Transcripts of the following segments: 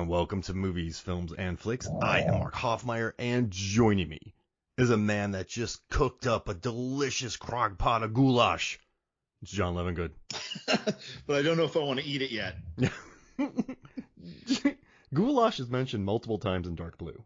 and welcome to Movies, Films, and Flicks. I am Mark Hoffmeyer, and joining me is a man that just cooked up a delicious crock pot of goulash. It's John Levingood. But I don't know if I want to eat it yet. Goulash is mentioned multiple times in Dark Blue.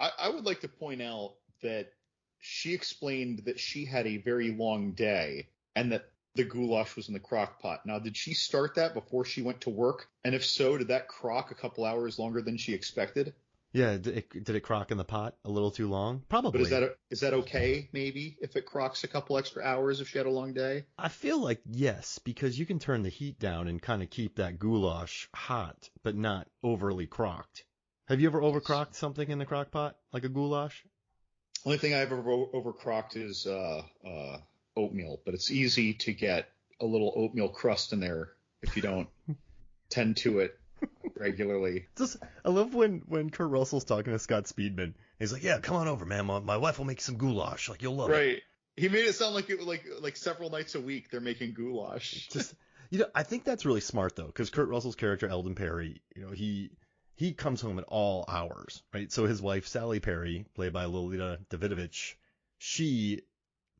I would like to point out that she explained that she had a very long day and that the goulash was in the crock pot. Now, did she start that before she went to work? And if so, did that crock a couple hours longer than she expected? Yeah, did it crock in the pot a little too long? Probably. But is that okay, maybe, if it crocks a couple extra hours if she had a long day? I feel like yes, because you can turn the heat down and kind of keep that goulash hot, but not overly crocked. Have you ever overcrocked something in the crock pot, like a goulash? Only thing I've ever overcrocked is oatmeal, but it's easy to get a little oatmeal crust in there if you don't tend to it regularly. I love when Kurt Russell's talking to Scott Speedman. He's like, "Yeah, come on over, man. My wife will make some goulash. Like, you'll love it." Right. He made it sound like it like several nights a week they're making goulash. I think that's really smart though, because Kurt Russell's character Eldon Perry, he comes home at all hours, right? So his wife Sally Perry, played by Lolita Davidovich, she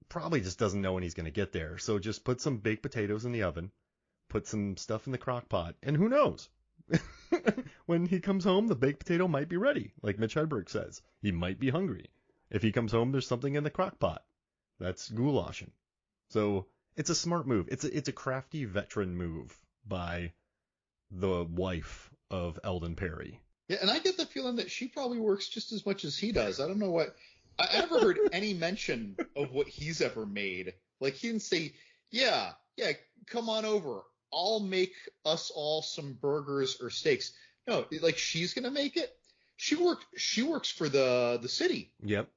probably just doesn't know when he's going to get there. So just put some baked potatoes in the oven, put some stuff in the crock pot, and who knows? When he comes home, the baked potato might be ready. Like Mitch Hedberg says, he might be hungry. If he comes home, there's something in the crock pot. That's goulashing. So it's a smart move. It's a crafty veteran move by the wife of Eldon Perry. Yeah, and I get the feeling that she probably works just as much as he does. I don't know what. I never heard any mention of what he's ever made. Like, he didn't say, yeah, come on over. I'll make us all some burgers or steaks. No, like, she's gonna make it. She works for the city. Yep.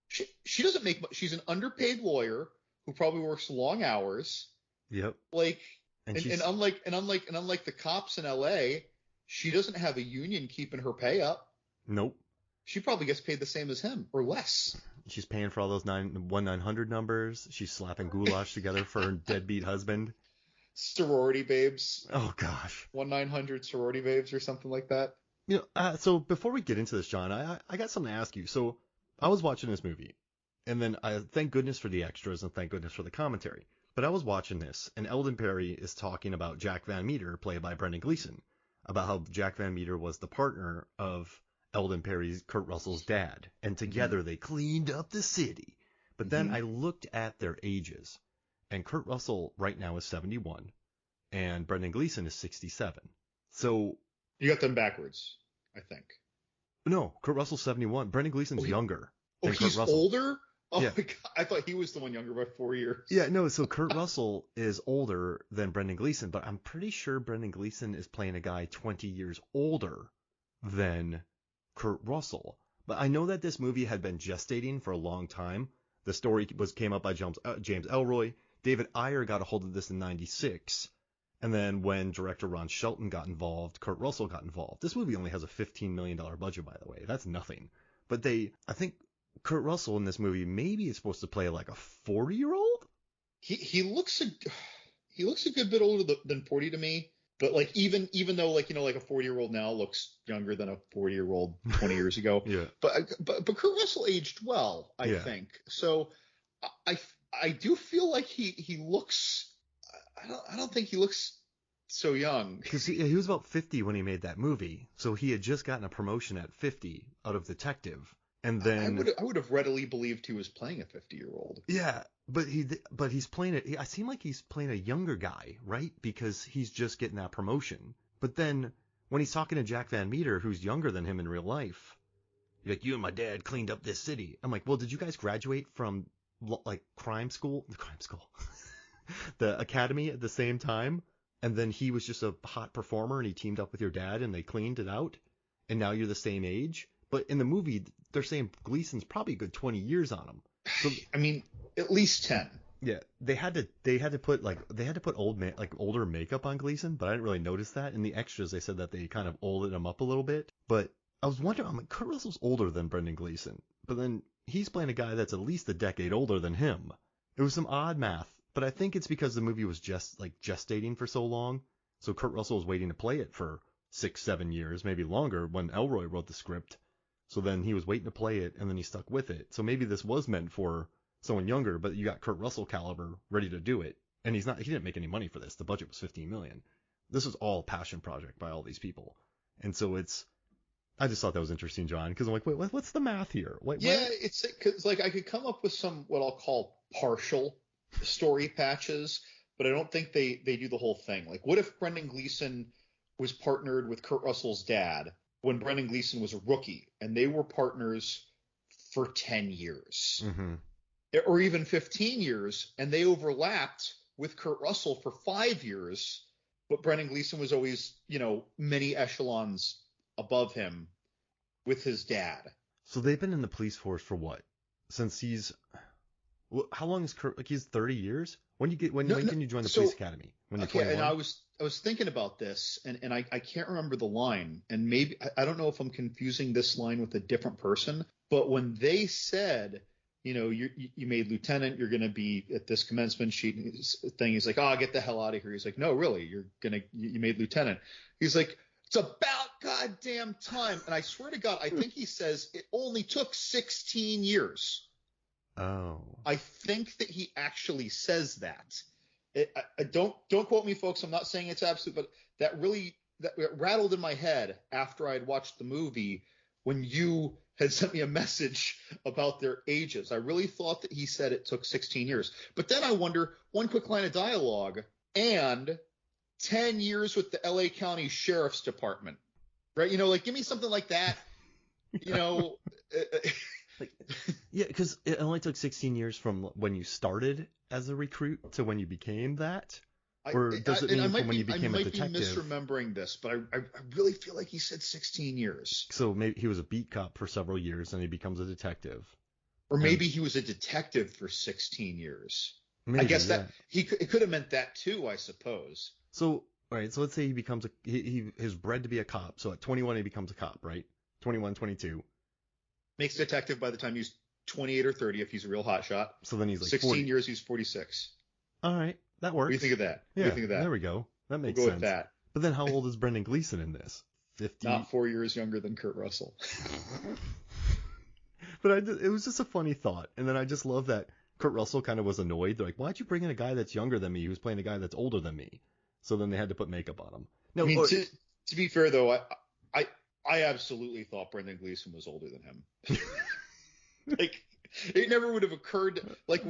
She doesn't make much. She's an underpaid lawyer who probably works long hours. Yep. Like, and unlike the cops in L.A., she doesn't have a union keeping her pay up. Nope. She probably gets paid the same as him or less. She's paying for all those 1-900 numbers. She's slapping goulash together for her deadbeat husband. Sorority babes. Oh gosh. 1-900 sorority babes or something like that. So before we get into this, John, I got something to ask you. So I was watching this movie, and then I thank goodness for the extras and thank goodness for the commentary. But I was watching this, and Eldon Perry is talking about Jack Van Meter, played by Brendan Gleeson, about how Jack Van Meter was the partner of Eldon Perry's, Kurt Russell's dad, and together they cleaned up the city. But then I looked at their ages, and Kurt Russell right now is 71, and Brendan Gleeson is 67. So you got them backwards, I think. No, Kurt Russell's 71. Brendan Gleeson's younger. Oh, he's older? Oh yeah. My God, I thought he was the one younger by 4 years. Yeah, no, so Kurt Russell is older than Brendan Gleeson, but I'm pretty sure Brendan Gleeson is playing a guy 20 years older than Kurt Russell. But I know that this movie had been gestating for a long time. The story came up by James Elroy. David Ayer got a hold of this in 96. And then when director Ron Shelton got involved, Kurt Russell got involved. This movie only has a $15 million budget, by the way. That's nothing. But I think Kurt Russell in this movie maybe is supposed to play like a 40-year-old? He looks a good bit older than 40 to me. But like even though like a 40-year-old now looks younger than a 40-year-old 20 years ago. Yeah. But Kurt Russell aged well, I think. So I do feel like he looks. I don't think he looks so young. Because he was about 50 when he made that movie, so he had just gotten a promotion at 50 out of detective, and then I would have readily believed he was playing a 50-year-old. Yeah, but he's playing it. I seem like he's playing a younger guy, right? Because he's just getting that promotion. But then when he's talking to Jack Van Meter, who's younger than him in real life, like, you and my dad cleaned up this city. I'm like, well, did you guys graduate from like crime school, the academy at the same time? And then he was just a hot performer and he teamed up with your dad and they cleaned it out. And now you're the same age. But in the movie, they're saying Gleason's probably a good 20 years on him. So, I mean, at least 10. Yeah, they had to put older makeup on Gleason, but I didn't really notice that. In the extras, they said that they kind of olded him up a little bit. But I was wondering, I'm like, Kurt Russell's older than Brendan Gleeson, but then he's playing a guy that's at least a decade older than him. It was some odd math, but I think it's because the movie was just like gestating for so long, so Kurt Russell was waiting to play it for 6, 7 years, maybe longer, when Elroy wrote the script. So then he was waiting to play it, and then he stuck with it. So maybe this was meant for someone younger, but you got Kurt Russell caliber ready to do it. And he didn't make any money for this. The budget was $15 million. This was all a passion project by all these people. And so I just thought that was interesting, John, because I'm like, wait, what's the math here? Yeah, it's because like I could come up with some what I'll call partial story patches, but I don't think they do the whole thing. Like, what if Brendan Gleeson was partnered with Kurt Russell's dad when Brendan Gleeson was a rookie, and they were partners for 10 years, or even 15 years, and they overlapped with Kurt Russell for 5 years, but Brendan Gleeson was always, many echelons above him with his dad. So they've been in the police force for what? Since how long is Kurt? Like, he's 30 years? When can you join the police academy? When you're 21? And I was thinking about this, and I can't remember the line, and maybe I don't know if I'm confusing this line with a different person, but when they said, you made lieutenant, you're going to be at this commencement sheet thing, he's like, oh, get the hell out of here. He's like, no, really, you made lieutenant. He's like, it's about goddamn time. And I swear to God, I think he says it only took 16 years. Oh. I think that he actually says that. Don't quote me, folks. I'm not saying it's absolute, but that rattled in my head after I had watched the movie when you had sent me a message about their ages. I really thought that he said it took 16 years. But then I wonder, one quick line of dialogue, and 10 years with the LA County Sheriff's Department, right? Like, give me something like that, Yeah, because it only took 16 years from when you started as a recruit to when you became that? Or does it mean from when you became a detective? I might be misremembering this, but I really feel like he said 16 years. So maybe he was a beat cop for several years and he becomes a detective. Or maybe he was a detective for 16 years. Maybe, I guess that it could have meant that too, I suppose. So, all right, so let's say he becomes he's bred to be a cop. So at 21 he becomes a cop, right? 21, 22. Makes detective by the time he's 28 or 30 if he's a real hotshot. So then he's like 16 40. years, he's 46. All right, that works. What do you think of that? Yeah, what do you think of that? There we go. That makes we'll go sense. With that. But then how old is Brendan Gleeson in this? 50? Not 4 years younger than Kurt Russell. But it was just a funny thought. And then I just love that Kurt Russell kind of was annoyed. They're like, why'd you bring in a guy that's younger than me who's playing a guy that's older than me? So then they had to put makeup on him. No, I mean, to be fair, though, I absolutely thought Brendan Gleeson was older than him. Like, it never would have occurred. Like,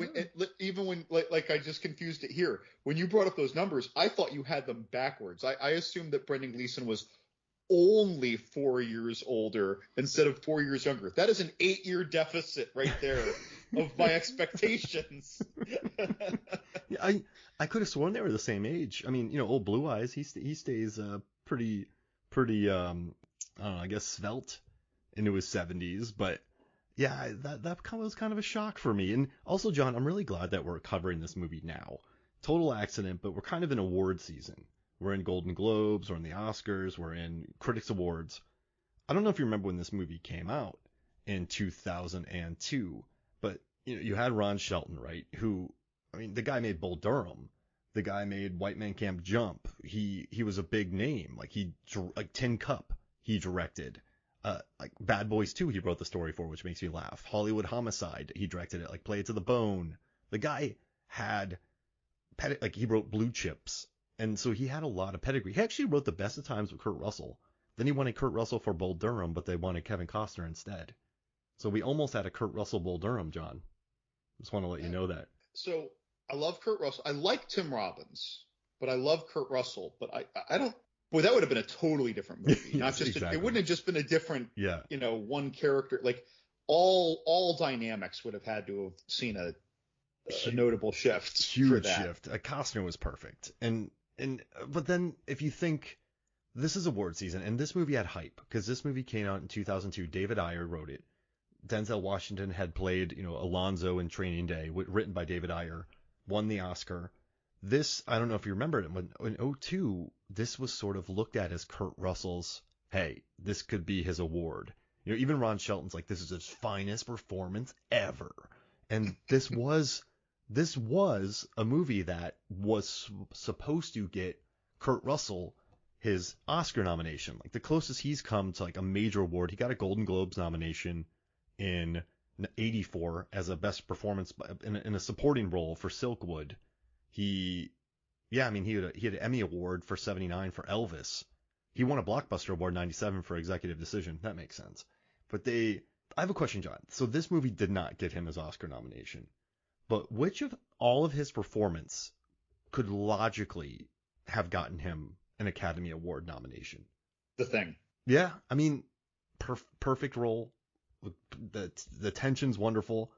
even when I just confused it here. When you brought up those numbers, I thought you had them backwards. I assumed that Brendan Gleeson was only 4 years older instead of 4 years younger. That is an 8-year deficit right there of my expectations. Yeah, I could have sworn they were the same age. I mean, old Blue Eyes, he stays pretty I don't know, I guess svelte into his 70s, but yeah, that was kind of a shock for me. And also, John, I'm really glad that we're covering this movie now. Total accident, but we're kind of in award season. We're in Golden Globes, we're in the Oscars, we're in Critics Awards. I don't know if you remember when this movie came out in 2002, but you had Ron Shelton, right? Who, I mean, the guy made Bull Durham. The guy made White Man Can't Jump. He was a big name. Like Tin Cup, he directed. Like Bad Boys 2, he wrote the story for, which makes me laugh. Hollywood Homicide, he directed it. Like Play It to the Bone. The guy had he wrote Blue Chips. And so he had a lot of pedigree. He actually wrote The Best of Times with Kurt Russell. Then he wanted Kurt Russell for Bull Durham, but they wanted Kevin Costner instead. So we almost had a Kurt Russell Bull Durham, John. Just want to let you know that. So I love Kurt Russell. I like Tim Robbins, but I love Kurt Russell. But I don't. Boy, that would have been a totally different movie. Yes, Not just exactly. It wouldn't have just been a different, yeah. One character. Like all dynamics would have had to have seen a notable shift. Huge for that. shift. Costner was perfect. But then if you think this is award season and this movie had hype because this movie came out in 2002. David Ayer wrote it. Denzel Washington had played, Alonzo in Training Day, written by David Ayer, won the Oscar. This, I don't know if you remember it, but in 2002, this was sort of looked at as Kurt Russell's, hey, this could be his award. Even Ron Shelton's like, this is his finest performance ever. And this was a movie that was supposed to get Kurt Russell his Oscar nomination. Like the closest he's come to like a major award, he got a Golden Globes nomination in '84 as a best performance in a supporting role for Silkwood. Yeah, I mean, he had an Emmy Award for '79 for Elvis. He won a Blockbuster Award in '97 for Executive Decision. That makes sense. But I have a question, John. So this movie did not get him his Oscar nomination. But which of all of his performance could logically have gotten him an Academy Award nomination? The Thing. Yeah, I mean, perfect role. The tension's wonderful.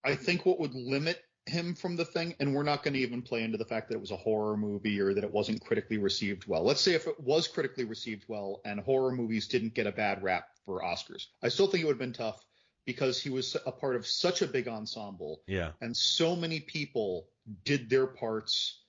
I think what would limit him from The Thing, and we're not going to even play into the fact that it was a horror movie or that it wasn't critically received well. Let's say if it was critically received well and horror movies didn't get a bad rap for Oscars, I still think it would have been tough because he was a part of such a big ensemble. Yeah. And so many people did their parts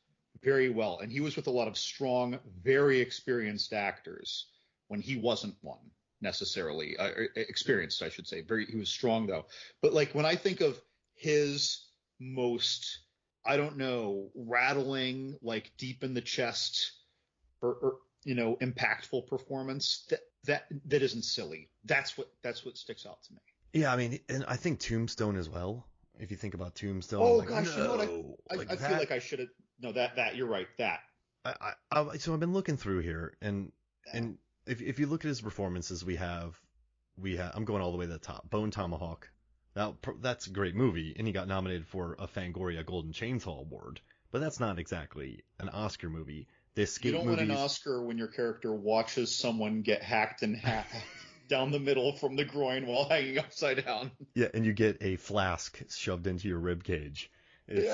very well. And he was with a lot of strong, very experienced actors when he wasn't one necessarily. Experienced, I should say. He was strong, though. But like when I think of his most, I don't know, rattling, like deep in the chest or impactful performance, that isn't silly. That's what sticks out to me. Yeah, I mean, and I think Tombstone as well. If you think about Tombstone, oh like, gosh, no, you know what? I feel like I should have. No, that you're right. That. So I've been looking through here, and if you look at his performances, we have I'm going all the way to the top. Bone Tomahawk. Now that's a great movie, and he got nominated for a Fangoria Golden Chainsaw Award, but that's not exactly an Oscar movie. The escape you don't movies, win an Oscar when your character watches someone get hacked in half down the middle from the groin while hanging upside down. Yeah, and you get a flask shoved into your rib cage. His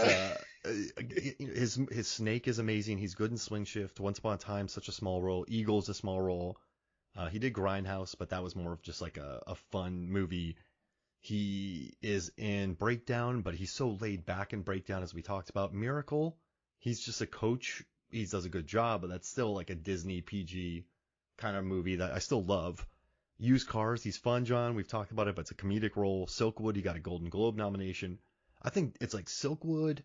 Snake is amazing. He's good in Swing Shift. Once Upon a Time, such a small role. Eagle's a small role. He did Grindhouse, but that was more of just like a fun movie. He is in Breakdown, but he's so laid back in Breakdown, as we talked about. Miracle, he's just a coach. He does a good job, but that's still like a Disney PG kind of movie that I still love. Used Cars, he's fun, John. We've talked about it, but it's a comedic role. Silkwood, he got a Golden Globe nomination. I think it's like Silkwood,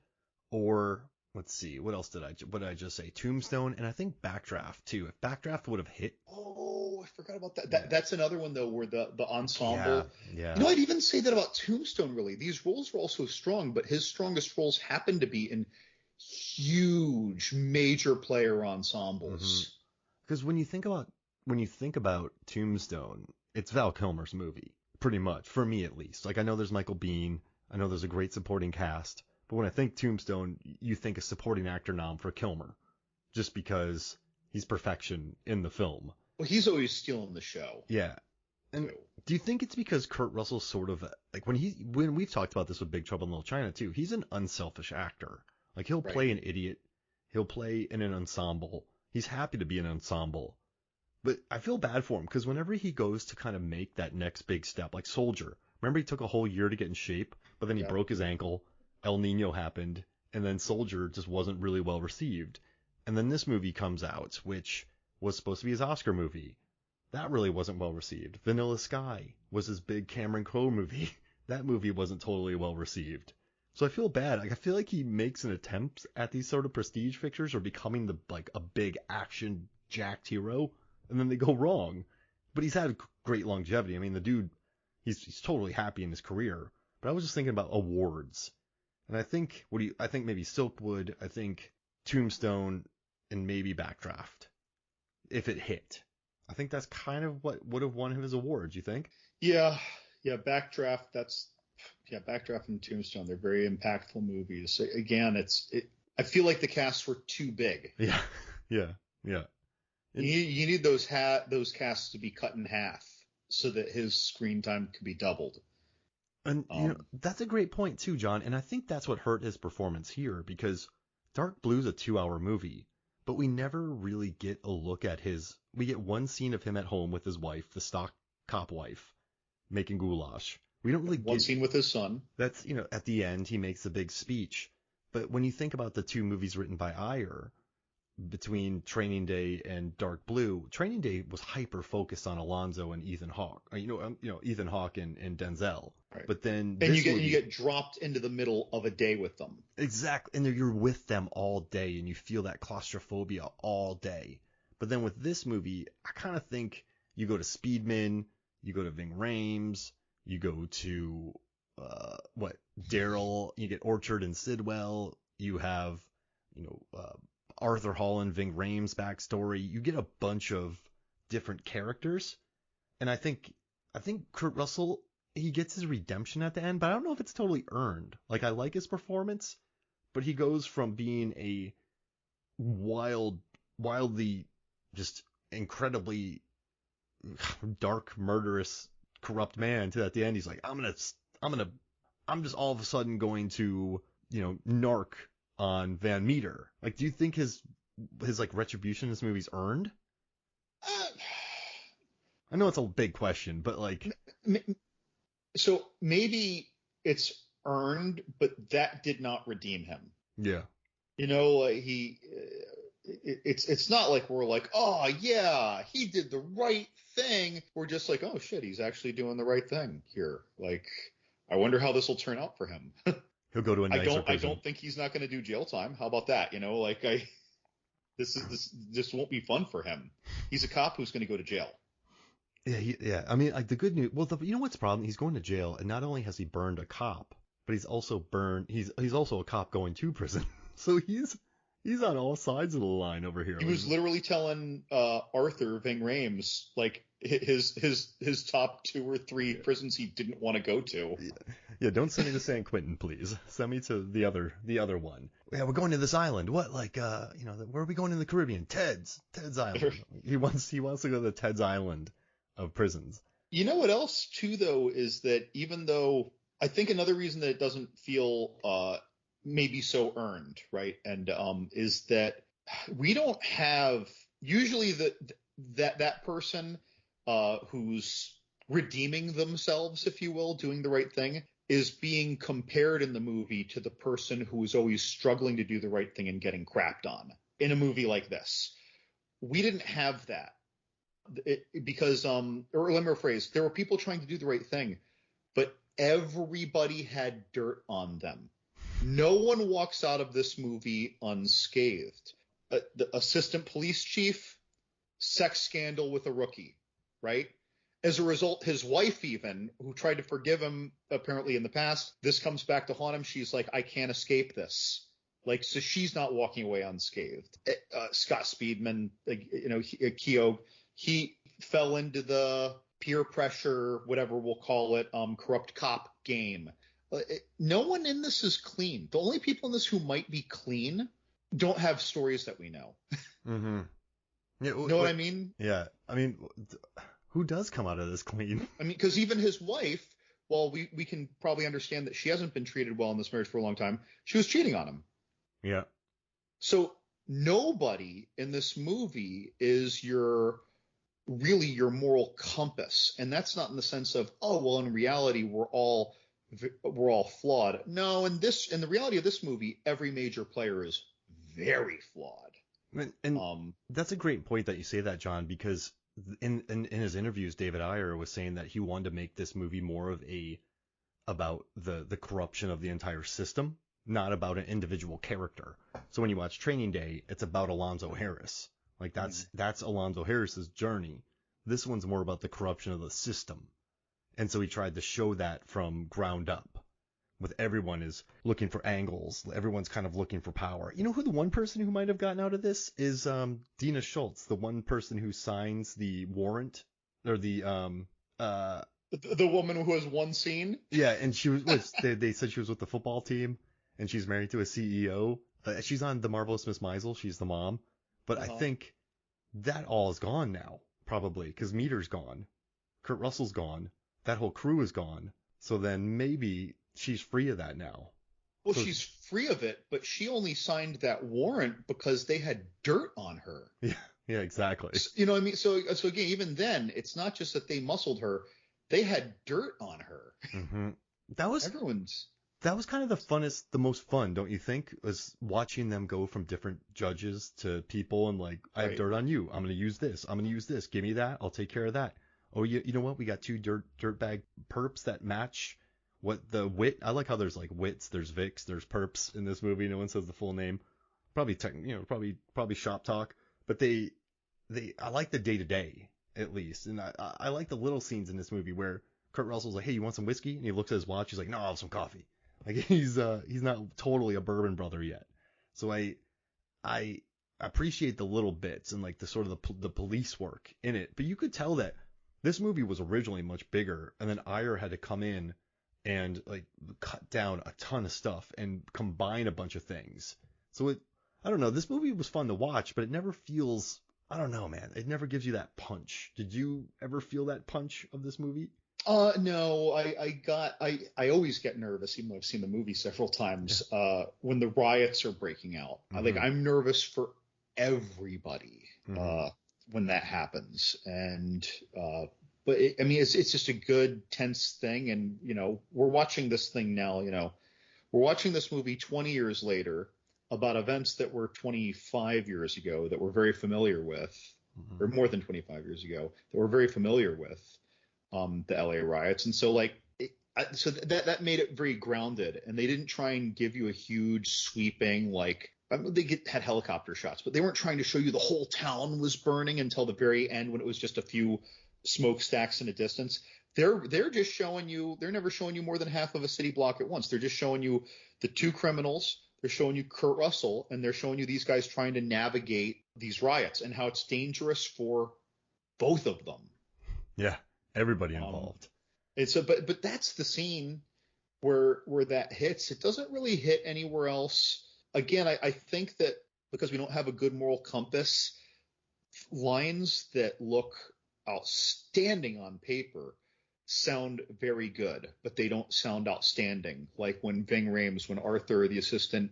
or let's see, what did I just say? Tombstone, and I think Backdraft too. If Backdraft would have hit. Oh, I forgot about that. That's another one though, where the ensemble. Yeah. I'd even say that about Tombstone. Really, these roles were also strong, but his strongest roles happen to be in huge, major player ensembles. Because when you think about Tombstone, it's Val Kilmer's movie, pretty much, for me at least. Like, I know there's Michael Biehn, I know there's a great supporting cast, but when I think Tombstone, you think a supporting actor nom for Kilmer, just because he's perfection in the film. Well, he's always stealing the show. Yeah. And do you think it's because Kurt Russell's sort of like when we've talked about this with Big Trouble in Little China too, he's an unselfish actor. Like he'll play an idiot, he'll play in an ensemble. He's happy to be in an ensemble. But I feel bad for him because whenever he goes to kind of make that next big step, like Soldier, remember he took a whole year to get in shape, but then he broke his ankle, El Nino happened, and then Soldier just wasn't really well received. And then this movie comes out, which was supposed to be his Oscar movie. That really wasn't well received. Vanilla Sky was his big Cameron Crowe movie. That movie wasn't totally well received. So I feel bad. Like I feel like he makes an attempt at these sort of prestige pictures or becoming a big action jacked hero, and then they go wrong. But he's had great longevity. I mean, the dude, he's totally happy in his career. But I was just thinking about awards, and I think maybe Silkwood, I think Tombstone, and maybe Backdraft, if it hit. I think that's kind of what would have won him his awards. You think? Yeah. Backdraft. Backdraft and Tombstone. They're very impactful movies. Again, I feel like the casts were too big. Yeah. You need those casts to be cut in half so that his screen time could be doubled. And that's a great point too, John. And I think that's what hurt his performance here, because Dark Blue's a 2-hour movie, but we never really get a look at we get one scene of him at home with his wife, the stock cop wife, making goulash. We don't really get one scene with his son. That's, at the end, he makes a big speech. But when you think about the two movies written by Ayer, between Training Day and Dark Blue, Training Day was hyper focused on Alonzo and Ethan Hawke. Ethan Hawke and Denzel. Right. But then you get dropped into the middle of a day with them. Exactly. And you're with them all day and you feel that claustrophobia all day. But then with this movie, I kind of think you go to Speedman, you go to Ving Rhames, you go to Daryl, you get Orchard and Sidwell, you have Arthur Holland, Ving Rhames backstory. You get a bunch of different characters, and I think Kurt Russell, he gets his redemption at the end, but I don't know if it's totally earned. Like, I like his performance, but he goes from being a wildly, just incredibly dark, murderous, corrupt man to at the end he's like, I'm just all of a sudden going to, narc on Van Meter. Like, do you think his like retribution in this movie's earned? I know it's a big question, but like, so maybe it's earned, but that did not redeem him. Yeah. It's not like we're like, oh yeah, he did the right thing. We're just like, oh shit, he's actually doing the right thing here. Like, I wonder how this will turn out for him. He'll go to a nicer prison. I don't think he's not going to do jail time. How about that? This won't be fun for him. He's a cop who's going to go to jail. Yeah. I mean, like, the good news. Well, you know what's the problem? He's going to jail, and not only has he burned a cop, but he's also a cop going to prison. So he's on all sides of the line over here. He was literally telling Arthur Ving Rhames like his top 2 or 3 prisons he didn't want to go to. Yeah, don't send me to San Quentin, please. Send me to the other one. Yeah, we're going to this island. What, like, where are we going in the Caribbean? Ted's Island. He wants to go to the Ted's Island of prisons. You know what else too, though, is that even though I think another reason that it doesn't feel maybe so earned, right? And is that we don't have usually that person who's redeeming themselves, if you will, doing the right thing, is being compared in the movie to the person who is always struggling to do the right thing and getting crapped on in a movie like this. We didn't have that because, or let me rephrase, there were people trying to do the right thing, but everybody had dirt on them. No one walks out of this movie unscathed. The assistant police chief, sex scandal with a rookie, right? As a result, his wife even, who tried to forgive him apparently in the past, this comes back to haunt him. She's like, I can't escape this. Like, so she's not walking away unscathed. Scott Speedman, Keogh, he fell into the peer pressure, whatever we'll call it, corrupt cop game. No one in this is clean. The only people in this who might be clean don't have stories that we know. Mm-hmm. Yeah, know what I mean? Yeah. I mean, who does come out of this clean? I mean, because even his wife, well, we can probably understand that she hasn't been treated well in this marriage for a long time. She was cheating on him. Yeah. So nobody in this movie is really your moral compass. And that's not in the sense of, oh, well, in reality, we're all flawed. No, in the reality of this movie, every major player is very flawed. And that's a great point that you say that, John, because in his interviews, David Ayer was saying that he wanted to make this movie more of about the corruption of the entire system, not about an individual character. So when you watch Training Day, it's about Alonzo Harris. Like, that's Alonzo Harris's journey. This one's more about the corruption of the system. And so he tried to show that from ground up. With everyone is looking for angles. Everyone's kind of looking for power. You know who the one person who might have gotten out of this is Dina Schultz, the one person who signs the warrant, or the woman who has one scene. Yeah, and she was. They said she was with the football team, and she's married to a CEO. She's on The Marvelous Miss Maisel. She's the mom. But I think that all is gone now, probably, because Meter's gone, Kurt Russell's gone, that whole crew is gone. So then maybe she's free of that now. Well, she's free of it, but she only signed that warrant because they had dirt on her. Yeah, exactly. You know what I mean? So again, even then, it's not just that they muscled her; they had dirt on her. Mm-hmm. That was kind of the most fun, don't you think? Was watching them go from different judges to people and like, I have dirt on you. I'm going to use this. I'm going to use this. Give me that. I'll take care of that. Oh, you know what? We got 2 dirtbag perps that match what the wit. I like how there's like wits, there's Vicks, there's perps in this movie. No one says the full name. Probably probably shop talk, but they I like the day to day at least, and I like the little scenes in this movie where Kurt Russell's like, hey, you want some whiskey? And he looks at his watch. He's like, no, I'll have some coffee. Like he's not totally a bourbon brother yet. So I appreciate the little bits and like the sort of the police work in it. But you could tell that this movie was originally much bigger, and then Ayer had to come in and like cut down a ton of stuff and combine a bunch of things. So I don't know, this movie was fun to watch, but it never feels, I don't know, man, it never gives you that punch. Did you ever feel that punch of this movie? No, I always get nervous, even though I've seen the movie several times, when the riots are breaking out. Mm-hmm. I'm nervous for everybody, Mm-hmm. when that happens. And, but it's just a good tense thing. And, we're watching this thing now, we're watching this movie 20 years later about events that were 25 years ago that we're very familiar with, Mm-hmm. or more than 25 years ago that we're very familiar with. The LA riots. And so so that made it very grounded, and they didn't try and give you a huge sweeping, had helicopter shots, but they weren't trying to show you the whole town was burning until the very end when it was just a few smokestacks in a distance. They're just showing you, they're never showing you more than half of a city block at once. They're just showing you the two criminals. They're showing you Kurt Russell, and they're showing you these guys trying to navigate these riots and how it's dangerous for both of them. Yeah, everybody involved. And so, but that's the scene where that hits. It doesn't really hit anywhere else. Again, I think that because we don't have a good moral compass, lines that look outstanding on paper sound very good, but they don't sound outstanding. Like when when Arthur, the assistant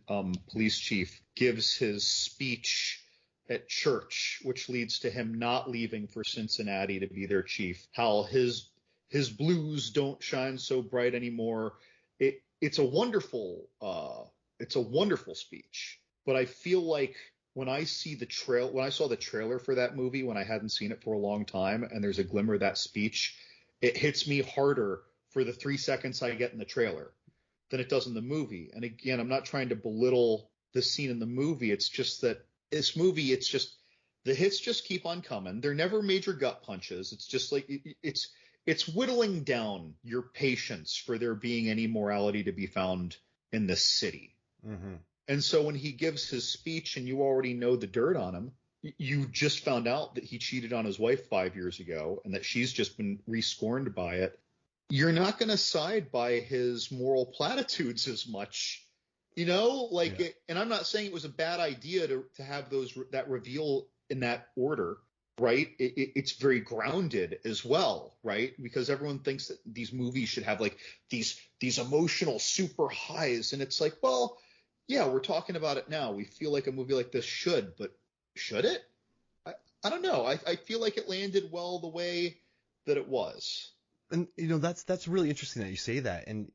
police chief, gives his speech at church, which leads to him not leaving for Cincinnati to be their chief, how his blues don't shine so bright anymore. It's a wonderful speech. But I feel like when I saw the trailer for that movie, when I hadn't seen it for a long time, and there's a glimmer of that speech, it hits me harder for the 3 seconds I get in the trailer than it does in the movie. And again, I'm not trying to belittle the scene in the movie. It's just that this movie, it's just the hits just keep on coming. They're never major gut punches. It's just like it's whittling down your patience for there being any morality to be found in this city. Mm-hmm. And so when he gives his speech and you already know the dirt on him, you just found out that he cheated on his wife 5 years ago and that she's just been rescorned by it. You're not going to side by his moral platitudes as much, Yeah. And I'm not saying it was a bad idea to have that reveal in that order. Right. It's very grounded as well. Right. Because everyone thinks that these movies should have like these emotional super highs. And it's like, well, yeah, we're talking about it now. We feel like a movie like this should, but should it? I don't know. I feel like it landed well the way that it was. And that's really interesting that you say that. And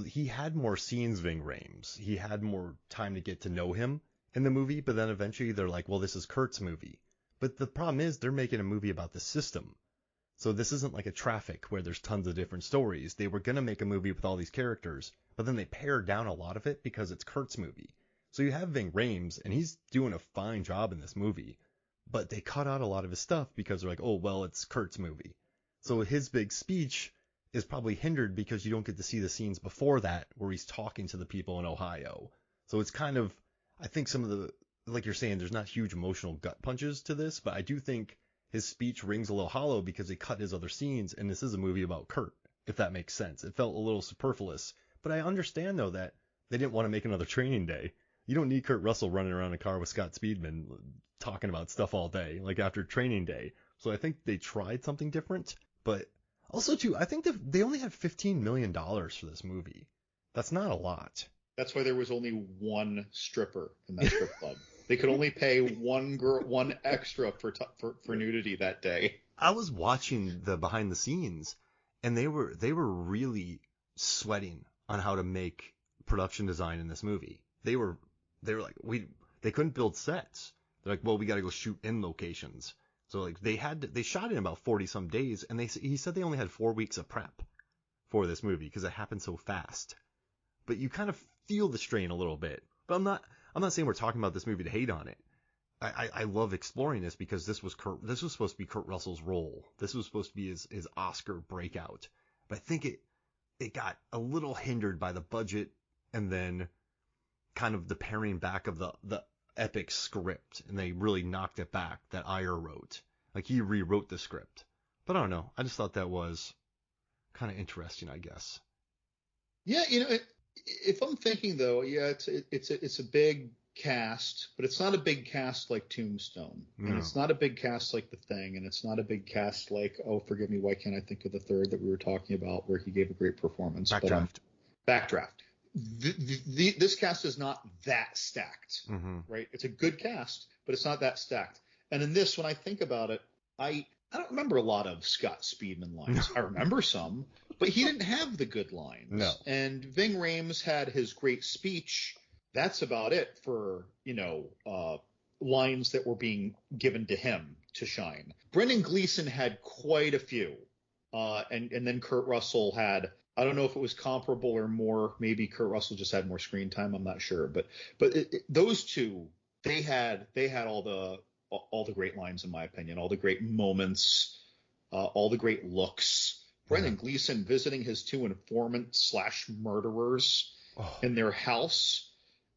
he had more scenes, Ving Rhames. He had more time to get to know him in the movie, but then eventually they're like, well, this is Kurt's movie. But the problem is they're making a movie about the system. So this isn't like a Traffic where there's tons of different stories. They were going to make a movie with all these characters, but then they pared down a lot of it because it's Kurt's movie. So you have Ving Rhames, and he's doing a fine job in this movie, but they cut out a lot of his stuff because they're like, oh, well, it's Kurt's movie. So his big speech is probably hindered because you don't get to see the scenes before that where he's talking to the people in Ohio. So it's kind of, I think some of the, like you're saying, there's not huge emotional gut punches to this, but I do think his speech rings a little hollow because they cut his other scenes, and this is a movie about Kurt, if that makes sense. It felt a little superfluous, but I understand, though, that they didn't want to make another Training Day. You don't need Kurt Russell running around in a car with Scott Speedman talking about stuff all day, like after Training Day. So I think they tried something different, but also, too, I think they only had $15 million for this movie. That's not a lot. That's why there was only one stripper in that strip club. They could only pay one girl, one extra for nudity that day. I was watching the behind the scenes, and they were really sweating on how to make production design in this movie. They were like, they couldn't build sets. They're like, well, we got to go shoot in locations. So like they shot in about 40 some days, and he said they only had 4 weeks of prep for this movie because it happened so fast. But you kind of feel the strain a little bit. But I'm not saying we're talking about this movie to hate on it. I love exploring this because this was supposed to be Kurt Russell's role. This was supposed to be his Oscar breakout. But I think it got a little hindered by the budget and then kind of the paring back of the epic script, and they really knocked it back that Ayer wrote. Like, he rewrote the script. But I don't know. I just thought that was kind of interesting, I guess. Yeah, if I'm thinking though, yeah, it's a big cast, but it's not a big cast like Tombstone, and No. it's not a big cast like The Thing, and it's not a big cast like, oh, forgive me, why can't I think of the third that we were talking about where he gave a great performance? Backdraft. Backdraft. This cast is not that stacked, Mm-hmm. right? It's a good cast, but it's not that stacked. And in this, when I think about it, I don't remember a lot of Scott Speedman lines. I remember some, but he didn't have the good lines. No. And Ving Rhames had his great speech. That's about it for, lines that were being given to him to shine. Brendan Gleeson had quite a few. And then Kurt Russell had, I don't know if it was comparable or more. Maybe Kurt Russell just had more screen time. I'm not sure. But those two, they had all the great lines, in my opinion, all the great moments, all the great looks. Brendan Gleeson visiting his two informant/murderers in their house,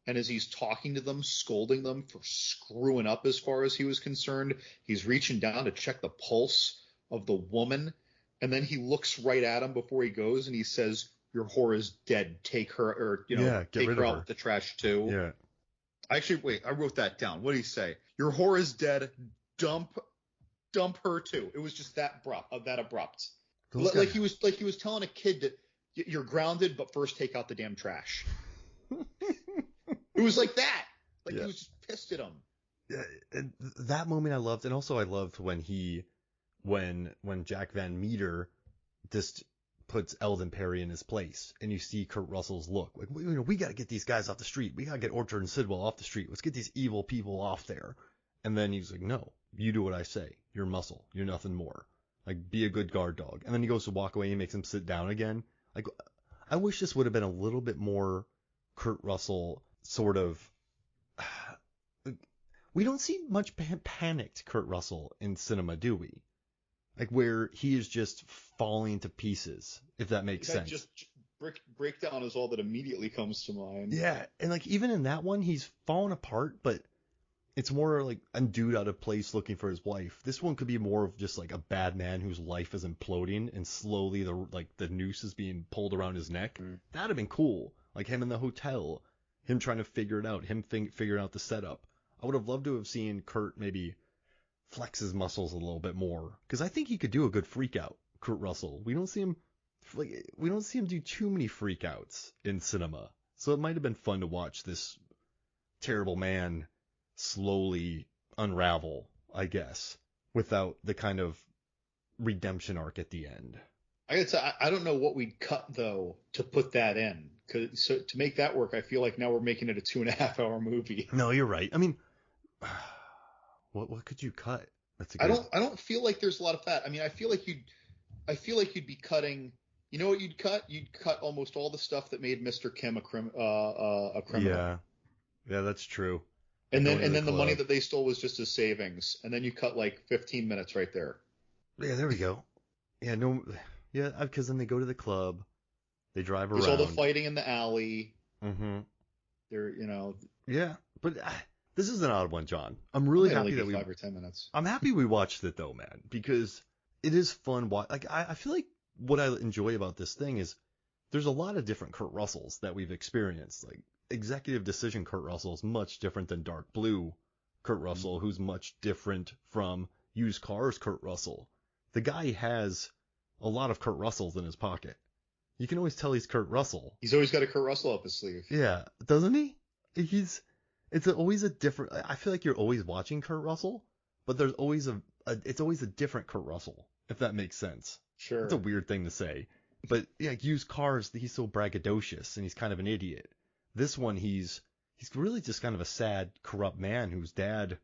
and as he's talking to them, scolding them for screwing up as far as he was concerned, he's reaching down to check the pulse of the woman, and then he looks right at him before he goes, and he says, "Your whore is dead. Take her, or take her out with the trash too." Yeah. Actually, wait, I wrote that down. What did he say? "Your whore is dead. Dump her too." It was just that abrupt. Like he was telling a kid that you're grounded, but first take out the damn trash. It was like that. Like he was just pissed at him. Yeah, and that moment I loved, and also I loved when Jack Van Meter just puts Eldon Perry in his place, and you see Kurt Russell's look like, we got to get these guys off the street. We got to get Orchard and Sidwell off the street. Let's get these evil people off there. And then he's like, "No, you do what I say. You're muscle. You're nothing more. Like, be a good guard dog." And then he goes to walk away and makes him sit down again. Like, I wish this would have been a little bit more Kurt Russell sort of. We don't see much panicked Kurt Russell in cinema, do we? Like, where he is just falling to pieces, if that makes sense. Just breakdown is all that immediately comes to mind. Yeah, and like even in that one, he's falling apart, but it's more like a dude out of place looking for his wife. This one could be more of just like a bad man whose life is imploding, and slowly the noose is being pulled around his neck. That'd have been cool. Like him in the hotel, him trying to figure it out, him figuring out the setup. I would have loved to have seen Kurt maybe flex his muscles a little bit more, because I think he could do a good freak out. Kurt Russell, we don't see him do too many freak outs in cinema, so it might have been fun to watch this terrible man slowly unravel, I guess, without the kind of redemption arc at the end. I don't know what we'd cut though to put that in, so to make that work, I feel like now we're making it a 2.5 hour movie. No, you're right. I mean, what could you cut? I don't feel like there's a lot of fat. I mean, I feel like you'd be cutting. You know what you'd cut? You'd cut almost all the stuff that made Mr. Kim a criminal. Yeah, that's true. And then the money that they stole was just his savings, and then you cut like 15 minutes right there. Yeah, there we go. Yeah, because then they go to the club, they drive around. There's all the fighting in the alley. Mm-hmm. They're Yeah, but this is an odd one, John. I'm really happy that 5 or 10 minutes. I'm happy we watched it though, man, because it is fun. Like I feel like what I enjoy about this thing is there's a lot of different Kurt Russells that we've experienced. Like Executive Decision Kurt Russell is much different than Dark Blue Kurt Russell, who's much different from Used Cars Kurt Russell. The guy has a lot of Kurt Russells in his pocket. You can always tell he's Kurt Russell. He's always got a Kurt Russell up his sleeve. Yeah, doesn't he? It's always a different. I feel like you're always watching Kurt Russell, but there's always it's always a different Kurt Russell, if that makes sense. Sure. It's a weird thing to say, but yeah, Used Cars, he's so braggadocious and he's kind of an idiot. This one, he's really just kind of a sad, corrupt man whose dad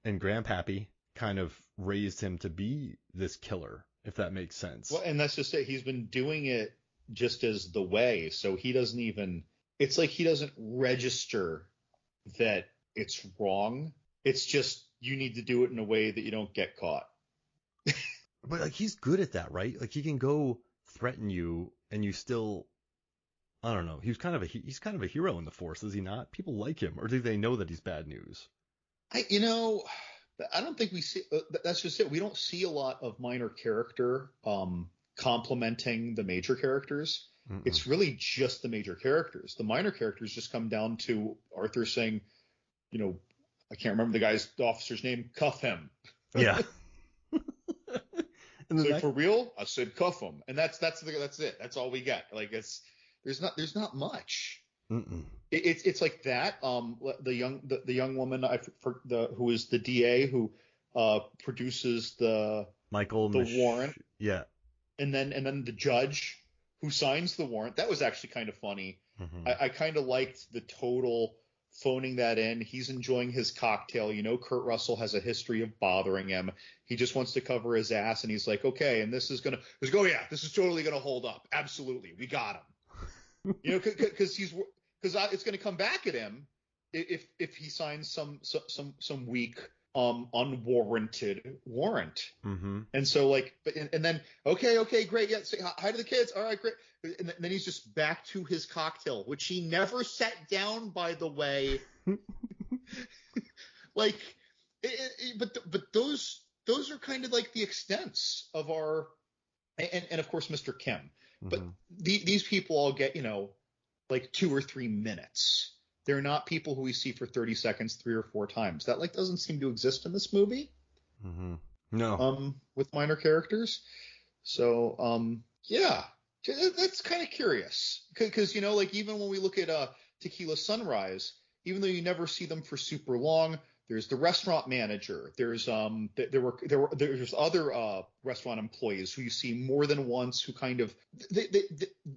and grandpappy kind of raised him to be this killer, if that makes sense. Well, and that's just it. He's been doing it just as the way, so he doesn't even. It's like he doesn't register that it's wrong. It's just you need to do it in a way that you don't get caught. But like he's good at that, right? Like he can go threaten you and you still, I don't know. He's kind of a hero in the Force, is he not? People like him, or do they know that he's bad news? You know, I don't think we see. That's just it. We don't see a lot of minor character complementing the major characters. Mm-mm. It's really just the major characters. The minor characters just come down to Arthur saying, you know, I can't remember the officer's name. Cuff him. Yeah. And then It's like, that, for real? I said cuff him, and that's it. That's all we get. Like there's not much. mm-mm. It's like that. The young woman who is the DA who produces Michael the warrant, yeah. and then the judge who signs the warrant. That was actually kind of funny. Mm-hmm. I kind of liked the total phoning that in. He's enjoying his cocktail. You know, Kurt Russell has a history of bothering him. He just wants to cover his ass, and he's like, okay, and this is totally gonna hold up. Absolutely, we got him. You know, because it's gonna come back at him if he signs some weak unwarranted warrant. Mm-hmm. And so like, and then okay, great, yeah, say hi to the kids. All right, great. And then he's just back to his cocktail, which he never set down, by the way. Like, but those are kind of like the extents of our, and of course Mr. Kim. But Mm-hmm. these people all get, like 2 or 3 minutes. They're not people who we see for 30 seconds 3 or 4 times. That like doesn't seem to exist in this movie. Mm-hmm. No. With minor characters. So, yeah, that's kind of curious because like even when we look at Tequila Sunrise, even though you never see them for super long, there's the restaurant manager. There's there's other restaurant employees who you see more than once who kind of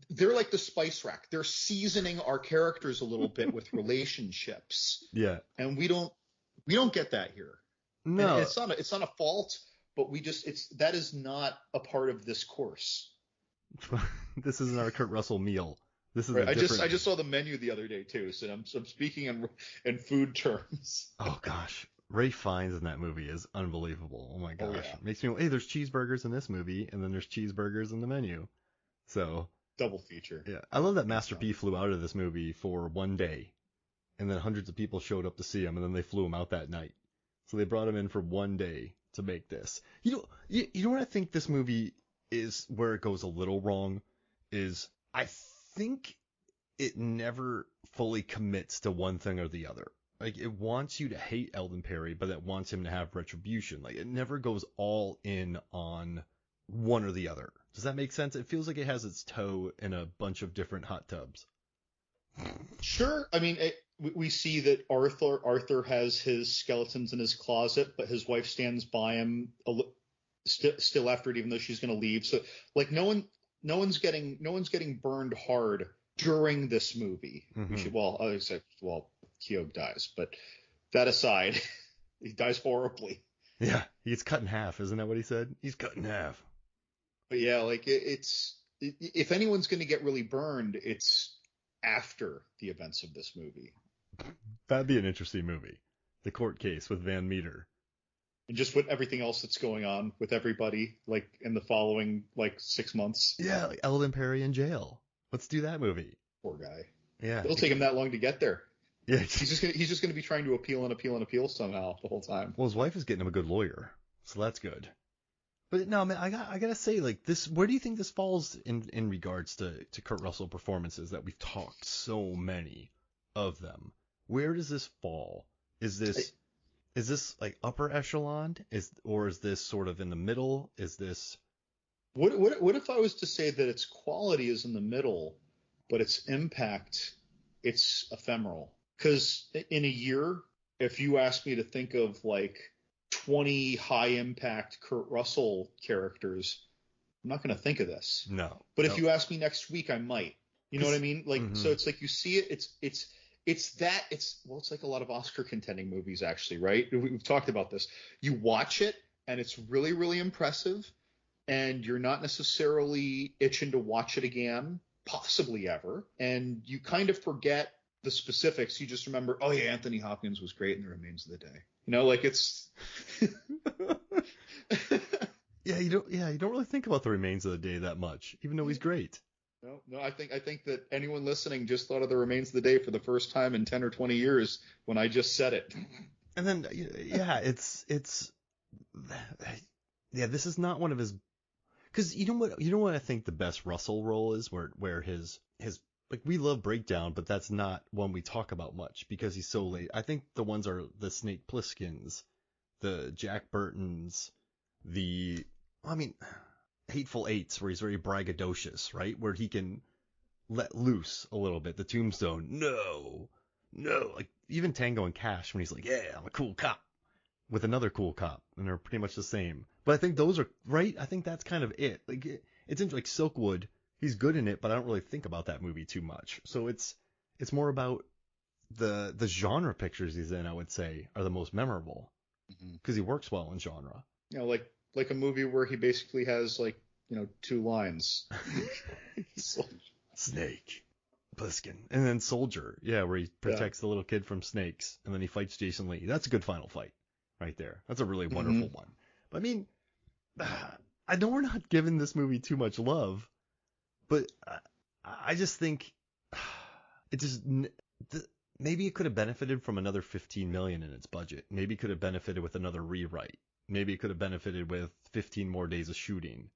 they're like the spice rack. They're seasoning our characters a little bit with relationships. Yeah. And we don't get that here. No. And it's not a fault, but that is not a part of this course. This isn't our Kurt Russell meal. This is right. I just saw the menu the other day too, so I'm speaking in food terms. Oh gosh, Ray Fiennes in that movie is unbelievable. Oh my gosh, Oh, yeah. Makes me. Hey, there's cheeseburgers in this movie, and then there's cheeseburgers in the menu. So double feature. Yeah, I love that Master P flew out of this movie for one day, and then hundreds of people showed up to see him, and then they flew him out that night. So they brought him in for one day to make this. You know what I think this movie is where it goes a little wrong is I think it never fully commits to one thing or the other. Like it wants you to hate Eldon Perry, but it wants him to have retribution. Like it never goes all in on one or the other. Does that make sense? It feels like it has its toe in a bunch of different hot tubs. Sure. I mean, we see that Arthur has his skeletons in his closet, but his wife stands by him still after it, even though she's going to leave. So like no one's getting burned hard during this movie. Mm-hmm. Except Keogh dies, but that aside, he dies horribly. Yeah, he gets cut in half. Isn't that what he said? He's cut in half. But yeah, like if anyone's going to get really burned, it's after the events of this movie. That'd be an interesting movie. The court case with Van Meter. And just with everything else that's going on with everybody, like in the following like 6 months. Yeah, like Eldon Perry in jail. Let's do that movie. Poor guy. Yeah. It'll take him that long to get there. Yeah. He's just gonna be trying to appeal somehow the whole time. Well, his wife is getting him a good lawyer, so that's good. But no, man, I gotta say, like this, where do you think this falls in regards to Kurt Russell performances that we've talked so many of them? Where does this fall? Is this like upper echelon? Is this sort of in the middle? Is this what if I was to say that its quality is in the middle, but its impact it's ephemeral? Because in a year, if you ask me to think of like 20 high impact Kurt Russell characters, I'm not going to think of this. No. But if you ask me next week, I might. You know what I mean? Like, mm-hmm. So it's like you see it. It's like a lot of Oscar contending movies, actually, right? We've talked about this. You watch it and it's really, really impressive, and you're not necessarily itching to watch it again, possibly ever. And you kind of forget the specifics. You just remember, oh yeah, Anthony Hopkins was great in The Remains of the Day. Like it's. Yeah, you don't really think about the remains of the day that much, even though he's great. No. I think that anyone listening just thought of the remains of the day for the first time in 10 or 20 years when I just said it. And then yeah, it's yeah, this is not one of his, because you know what I think the best Russell role is, where his like, we love Breakdown, but that's not one we talk about much because he's so late. I think the ones are the Snake Plisskens, the Jack Burtons, the, I mean, Hateful Eights, where he's very braggadocious, right? Where he can let loose a little bit. The Tombstone, no, like even Tango and Cash when he's like, yeah, I'm a cool cop with another cool cop, and they're pretty much the same. But I think those are right. I think that's kind of it. Like it's like Silkwood. He's good in it, but I don't really think about that movie too much. So it's more about the genre pictures he's in. I would say are the most memorable because he works well in genre. Like a movie where he basically has like, two lines. Snake, Plissken, and then Soldier. Yeah, where he protects the little kid from snakes, and then he fights Jason Lee. That's a good final fight right there. That's a really wonderful one. But I mean, I know we're not giving this movie too much love, but I just think it just maybe it could have benefited from another 15 million in its budget. Maybe it could have benefited with another rewrite. Maybe it could have benefited with 15 more days of shooting.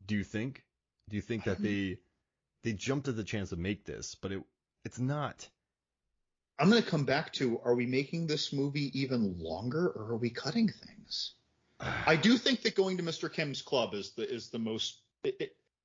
Do you think? Do you think that they jumped at the chance to make this, but it's not? I'm going to come back to, are we making this movie even longer, or are we cutting things? I do think that going to Mr. Kim's club is the most.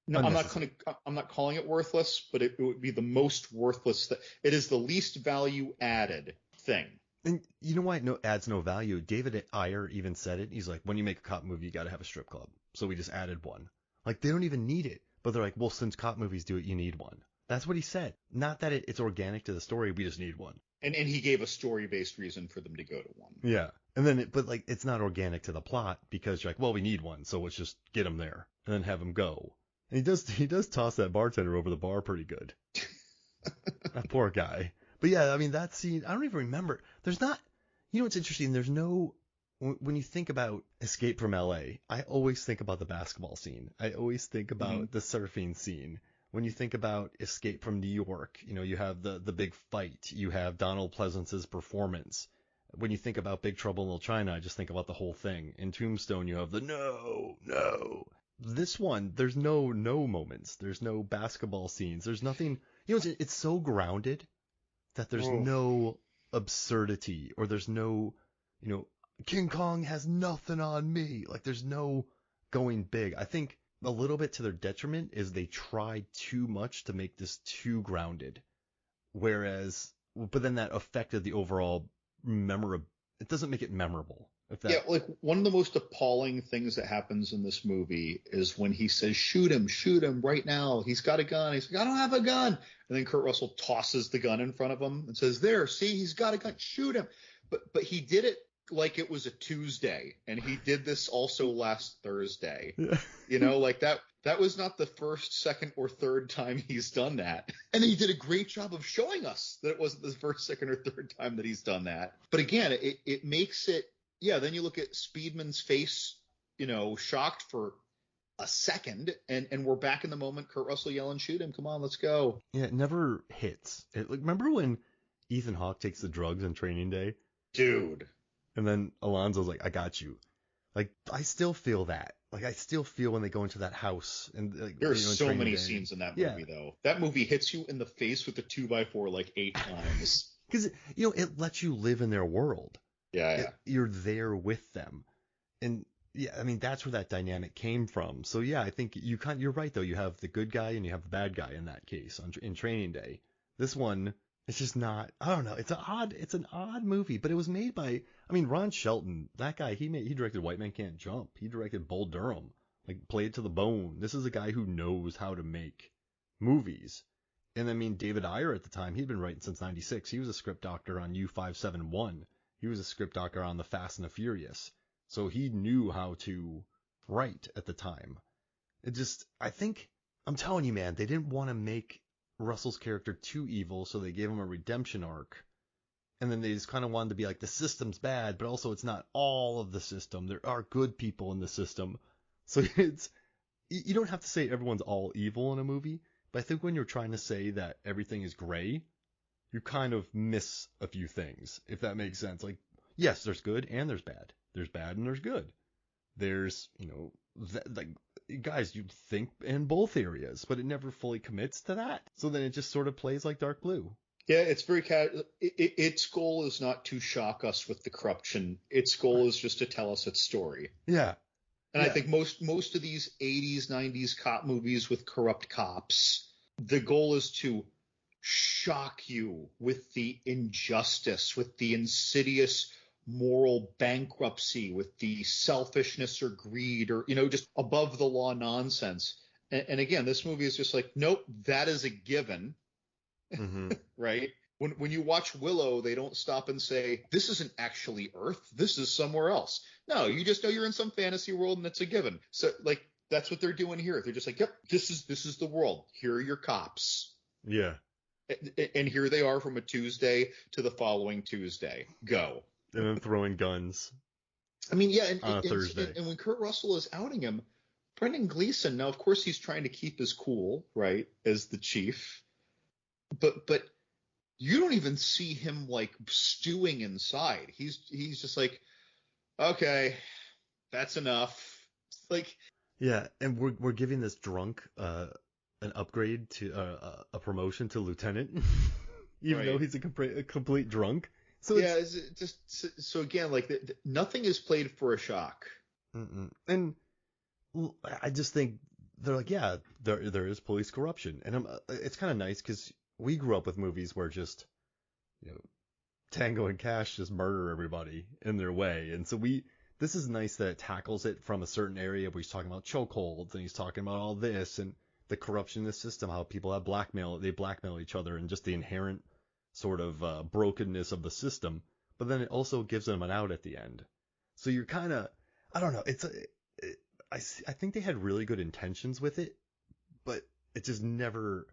No, I'm not calling it worthless, but it would be the most worthless. It is the least value added thing. And you know why it adds no value? David Ayer even said it. He's like, when you make a cop movie, you got to have a strip club. So we just added one. Like, they don't even need it. But they're like, well, since cop movies do it, you need one. That's what he said. Not that it's organic to the story. We just need one. And he gave a story-based reason for them to go to one. Yeah. And then, but like, it's not organic to the plot because you're like, well, we need one. So let's just get him there and then have him go. And he does toss that bartender over the bar pretty good. That poor guy. But yeah, I mean, that scene, I don't even remember. There's not, what's interesting? There's no, when you think about Escape from LA, I always think about the basketball scene. I always think about the surfing scene. When you think about Escape from New York, you have the big fight. You have Donald Pleasance's performance. When you think about Big Trouble in Little China, I just think about the whole thing. In Tombstone, you have the no. This one, there's no moments. There's no basketball scenes. There's nothing, it's so grounded that there's no absurdity, or there's no, King Kong has nothing on me. Like, there's no going big. I think a little bit to their detriment is they tried too much to make this too grounded. But then that affected the overall it doesn't make it memorable. Yeah, like one of the most appalling things that happens in this movie is when he says, shoot him right now. He's got a gun. He's like, I don't have a gun. And then Kurt Russell tosses the gun in front of him and says, there, see, he's got a gun. Shoot him. But he did it like it was a Tuesday, and he did this also last Thursday. Like that was not the first, second, or third time he's done that. And he did a great job of showing us that it wasn't the first, second, or third time that he's done that. But again, it makes it, then you look at Speedman's face, shocked for a second, and we're back in the moment. Kurt Russell yelling, shoot him, come on, let's go. Yeah, it never hits. Remember when Ethan Hawke takes the drugs on Training Day? Dude. And then Alonzo's like, I got you. Like, I still feel that. Like, I still feel when they go into that house. And like, there are so many scenes in that movie, though. That movie hits you in the face with a 2x4 like 8 times. Because, it lets you live in their world. Yeah. You're there with them. And, yeah, I mean, that's where that dynamic came from. So, yeah, I think you're right, though. You have the good guy and you have the bad guy in that case in Training Day. This one, it's just not, I don't know. It's an odd movie, but it was made by, Ron Shelton, that guy, he directed White Man Can't Jump. He directed Bull Durham, like Play It to the Bone. This is a guy who knows how to make movies. And David Ayer at the time, he'd been writing since 96. He was a script doctor on U-571. He was a script doctor on The Fast and the Furious. So he knew how to write at the time. I'm telling you, man, they didn't want to make Russell's character too evil, so they gave him a redemption arc. And then they just kind of wanted to be like, the system's bad, but also it's not all of the system. There are good people in the system. So you don't have to say everyone's all evil in a movie, but I think when you're trying to say that everything is gray, you kind of miss a few things, if that makes sense. Like, yes, there's good and there's bad. There's bad and there's good. There's, like, guys, you think in both areas, but it never fully commits to that. So then it just sort of plays like Dark Blue. Yeah, it's very its goal is not to shock us with the corruption. Its goal is just to tell us its story. Yeah. And I think most of these 80s, 90s cop movies with corrupt cops, the goal is to shock you with the injustice, with the insidious moral bankruptcy, with the selfishness or greed or, just above the law nonsense. And again, this movie is just like, nope, that is a given. Mm-hmm. Right? When you watch Willow, they don't stop and say, this isn't actually Earth. This is somewhere else. No, you just know you're in some fantasy world and it's a given. So, like, that's what they're doing here. They're just like, yep, this is the world. Here are your cops. Yeah. And here they are from a Tuesday to the following Tuesday. Go. And then throwing guns. I mean, yeah, on a Thursday. And when Kurt Russell is outing him, Brendan Gleeson, now, of course, he's trying to keep his cool, right, as the chief. But you don't even see him like stewing inside. He's just like, okay, that's enough. Like, yeah, and we're giving this drunk an upgrade to a promotion to lieutenant, even though he's a complete drunk. So yeah, so again, like nothing is played for a shock. And I just think they're like, yeah, there is police corruption, and it's kind of nice because we grew up with movies where just, Tango and Cash just murder everybody in their way. And so this is nice that it tackles it from a certain area where he's talking about chokeholds and he's talking about all this and the corruption in the system, how people have they blackmail each other and just the inherent sort of brokenness of the system. But then it also gives them an out at the end. So you're kind of, I don't know, I think they had really good intentions with it, but it just never,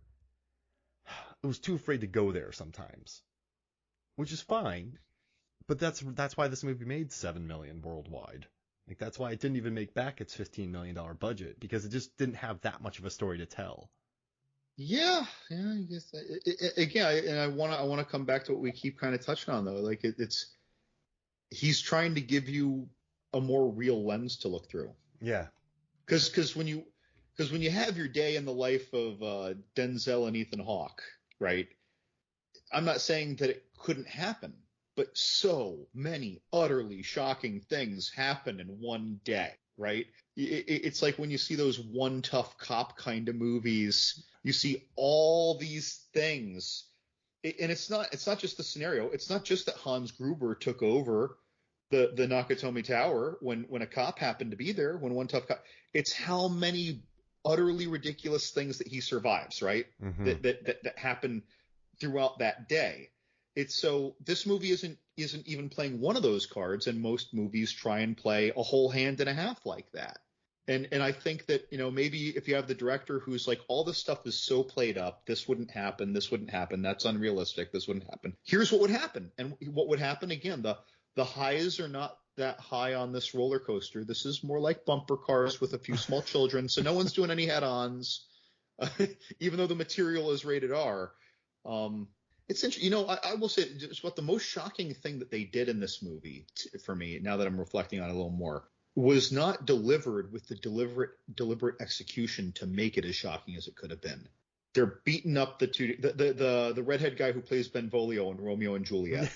it was too afraid to go there sometimes, which is fine. But that's why this movie made $7 million worldwide. Like, that's why it didn't even make back its $15 million budget, because it just didn't have that much of a story to tell. Yeah, I guess again, and I want to come back to what we keep kind of touching on though. Like he's trying to give you a more real lens to look through. Yeah. Because when you have your day in the life of Denzel and Ethan Hawke, right? I'm not saying that it couldn't happen, but so many utterly shocking things happen in one day, right? It's like when you see those One Tough Cop kind of movies, you see all these things, and it's not just the scenario. It's not just that Hans Gruber took over the Nakatomi Tower when a cop happened to be there, when One Tough Cop. It's how many utterly ridiculous things that he survives, right? Mm-hmm. That happen throughout that day. It's so this movie isn't even playing one of those cards, and most movies try and play a whole hand and a half like that. And I think that, maybe if you have the director who's like, all this stuff is so played up, this wouldn't happen, that's unrealistic, this wouldn't happen. Here's what would happen. And what would happen, again, the highs are not that high on this roller coaster. This is more like bumper cars with a few small children, so no one's doing any head-ons, even though the material is rated R. It's interesting. I will say, just what the most shocking thing that they did in this movie, for me, now that I'm reflecting on it a little more, was not delivered with the deliberate execution to make it as shocking as it could have been. They're beating up the redhead guy who plays Benvolio in Romeo and Juliet.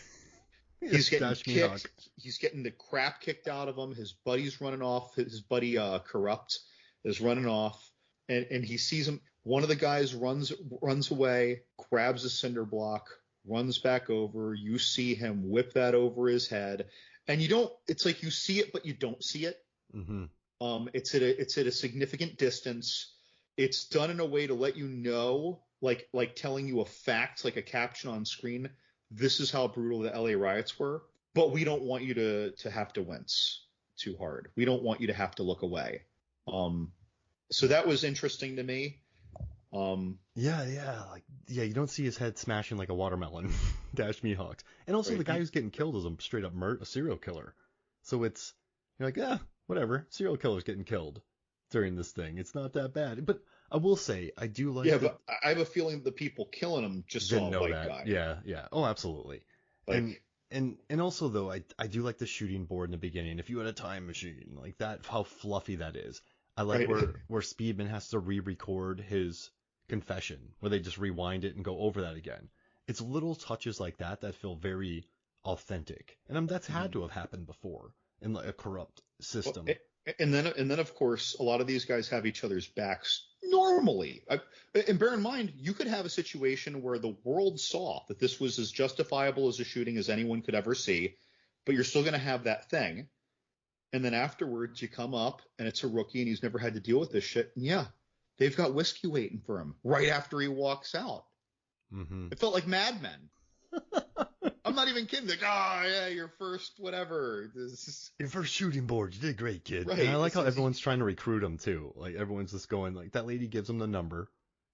He's getting kicked. He's getting the crap kicked out of him. His buddy's running off. His buddy Corrupt is running off, and he sees him. One of the guys runs away, grabs a cinder block, runs back over. You see him whip that over his head, and you don't. It's like you see it, but you don't see it. Mm-hmm. It's at a significant distance. It's done in a way to let you know, like telling you a fact, like a caption on screen. This is how brutal the LA riots were, but we don't want you to have to wince too hard. We don't want you to have to look away. So that was interesting to me. Yeah, like you don't see his head smashing like a watermelon, Dash Mihawks. And also the right. guy who's getting killed is a straight up a serial killer. So you're like, whatever, serial killer's getting killed during this thing. It's not that bad. But I will say, I do like Yeah, that. but I have a feeling the people killing him just Didn't saw a know white that. guy. Yeah. Oh, absolutely. And Like, and also though, I do like the shooting board in the beginning. If you had a time machine, like that, how fluffy that is. I like right. where Speedman has to re-record his confession, where they just rewind it and go over that again. It's little touches like that feel very authentic, and that's had Mhm. to have happened before in like a corrupt Well, system. and then of course a lot of these guys have each other's backs normally. And bear in mind, you could have a situation where the world saw that this was as justifiable as a shooting as anyone could ever see, but you're still going to have that thing. And then afterwards, you come up and it's a rookie and he's never had to deal with this shit. And yeah, they've got whiskey waiting for him right after he walks out. Hmm. It felt like Mad Men. I'm not even kidding. Like, oh yeah, your first whatever. This is Your first shooting board, you did great, kid. And I right. like how everyone's trying to recruit him too. Like everyone's just going like that lady gives him the number.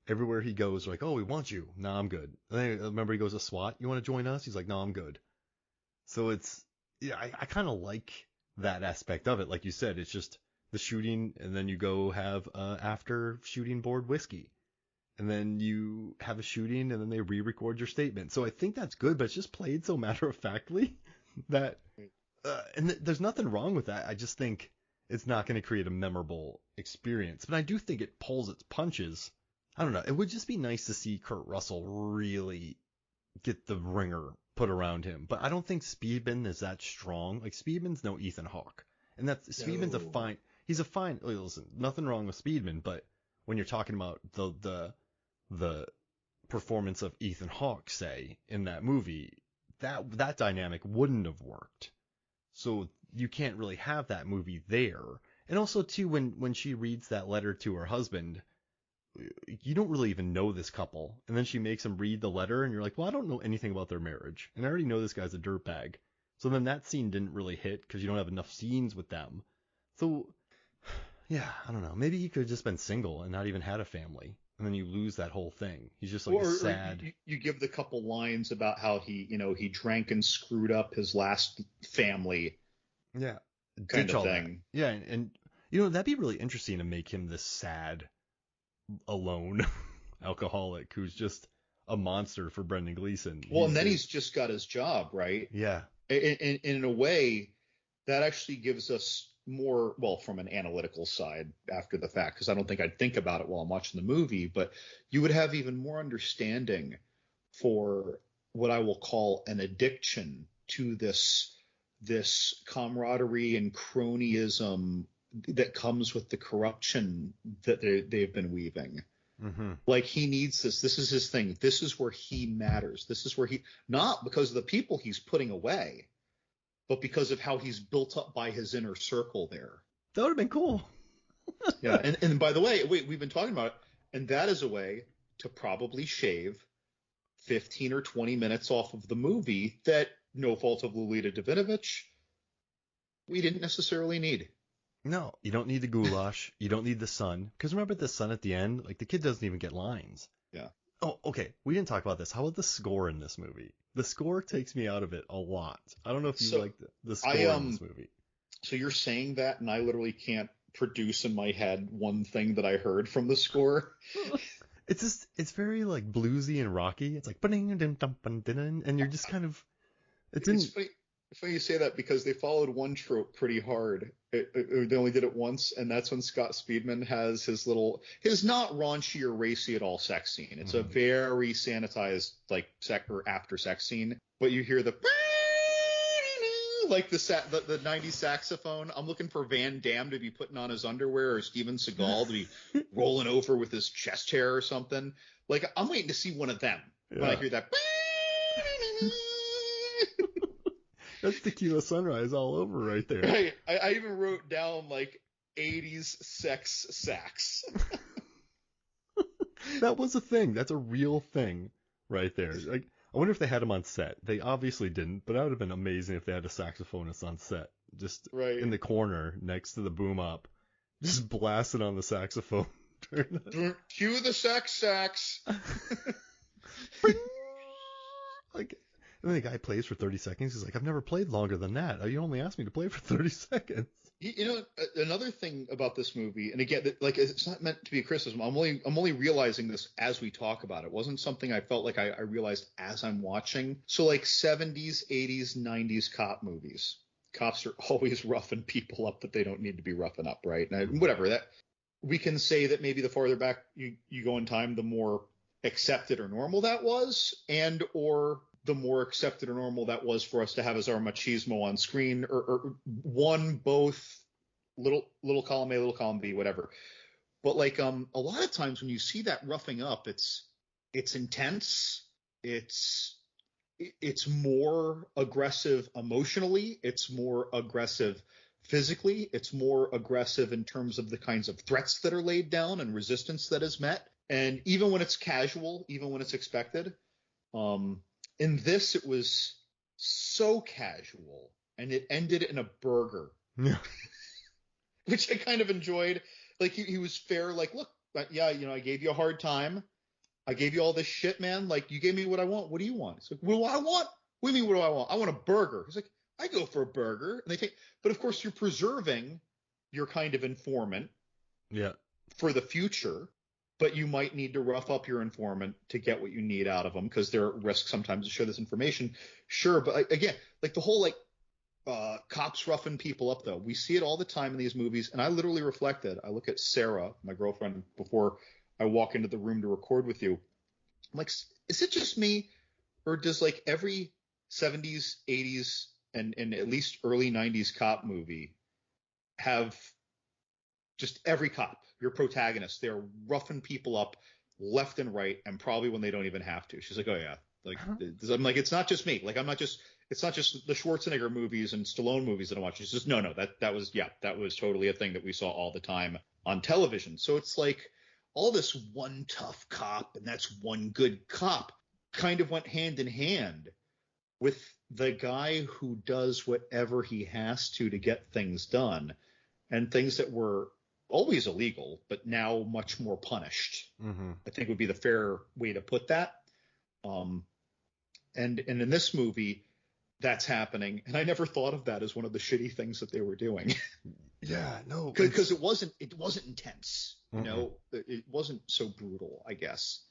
Everywhere he goes, like, oh, we want you. No, I'm good. And then remember he goes to SWAT. You want to join us? He's like, no, I'm good. So I kind of like that aspect of it. Like you said, it's just the shooting, and then you go have after shooting board whiskey, and then you have a shooting, and then they re-record your statement. So I think that's good, but it's just played so matter of factly that, and there's nothing wrong with that. I just think it's not going to create a memorable experience. But I do think it pulls its punches. I don't know. It would just be nice to see Kurt Russell really get the ringer put around him. But I don't think Speedman is that strong. Like Speedman's no Ethan Hawke, and Speedman's a No. fine. He's a fine. Listen, nothing wrong with Speedman, but when you're talking about the performance of Ethan Hawke, say in that movie, that dynamic wouldn't have worked. So you can't really have that movie there. And also too, when she reads that letter to her husband, you don't really even know this couple. And then she makes him read the letter, and you're like, well, I don't know anything about their marriage. And I already know this guy's a dirtbag. So then that scene didn't really hit because you don't have enough scenes with them. So, yeah, I don't know. Maybe he could have just been single and not even had a family. And then you lose that whole thing. He's just like a Or sad. you give the couple lines about how he drank and screwed up his last family Yeah, kind ditch of all that. thing. Yeah, and that'd be really interesting to make him this sad, alone alcoholic who's just a monster for Brendan Gleeson. Well, and then he's just got his job, right? Yeah. In a way, that actually gives us more, well, from an analytical side after the fact, because I don't think I'd think about it while I'm watching the movie, but you would have even more understanding for what I will call an addiction to this camaraderie and cronyism that comes with the corruption that they've been weaving. Mm-hmm. Like he needs this. This is his thing. This is where he matters. This is where not because of the people he's putting away, but because of how he's built up by his inner circle there. That would have been cool. Yeah. And by the way, we've been talking about it, and that is a way to probably shave 15 or 20 minutes off of the movie that, no fault of Lolita Davidovich, we didn't necessarily need. No, you don't need the goulash. You don't need the son. Because remember the son at the end? Like, the kid doesn't even get lines. Yeah. Oh, okay. We didn't talk about this. How about the score in this movie? The score takes me out of it a lot. I don't know if you like the score in this movie. So you're saying that, and I literally can't produce in my head one thing that I heard from the score. It's very like bluesy and rocky. It's like and you're just kind of It's funny you say that because they followed one trope pretty hard. They only did it once, and that's when Scott Speedman has his not raunchy or racy at all sex scene. It's a very sanitized like after sex scene, but you hear the like the 90s saxophone. I'm looking for Van Damme to be putting on his underwear or Steven Seagal to be rolling over with his chest hair or something. Like I'm waiting to see one of them when I hear that. That's Tequila Sunrise all over right there. Right. I even wrote down like 80s sex sax. That was a thing. That's a real thing right there. Like, I wonder if they had him on set. They obviously didn't, but that would have been amazing if they had a saxophonist on set, just right in the corner next to the boom up, just blasting on the saxophone. Cue the sex sax. Like, and the guy plays for 30 seconds. He's like, I've never played longer than that. You only asked me to play for 30 seconds. You know, another thing about this movie, and again, like, it's not meant to be a criticism. I'm only realizing this as we talk about it. It wasn't something I felt like I realized as I'm watching. So, like, 70s, 80s, 90s cop movies. Cops are always roughing people up that they don't need to be roughing up, right? And whatever, that we can say that maybe the farther back you go in time, the more accepted or normal that was, and or the more accepted or normal that was for us to have as our machismo on screen, or one, both, little column A, little column B, whatever. But like, a lot of times when you see that roughing up, it's intense. It's more aggressive emotionally. It's more aggressive physically. It's more aggressive in terms of the kinds of threats that are laid down and resistance that is met. And even when it's casual, even when it's expected, in this, it was so casual, and it ended in a burger, Yeah. which I kind of enjoyed. Like, he was fair. Like, look, yeah, I gave you a hard time. I gave you all this shit, man. Like, you gave me what I want. What do you want? It's like, what do I want? What do you mean, what do I want? I want a burger. He's like, I go for a burger. And but of course, you're preserving your kind of informant for the future. But you might need to rough up your informant to get what you need out of them, because they're at risk sometimes to share this information. Sure, but again, like the whole cops roughing people up, though, we see it all the time in these movies. And I literally reflected. I look at Sarah, my girlfriend, before I walk into the room to record with you. I'm like, is it just me, or does like every 70s, 80s, and at least early 90s cop movie have just every cop, your protagonist, they're roughing people up left and right, and probably when they don't even have to? She's like, oh yeah. Like, I'm like, it's not just me. Like, it's not just the Schwarzenegger movies and Stallone movies that I watch. It's just, no, that was totally a thing that we saw all the time on television. So it's like all this one tough cop and that's one good cop kind of went hand in hand with the guy who does whatever he has to get things done, and things that were always illegal, but now much more punished. Mm-hmm. I think would be the fair way to put that. And in this movie, that's happening, and I never thought of that as one of the shitty things that they were doing. Yeah, no, because it wasn't intense. It wasn't so brutal, I guess.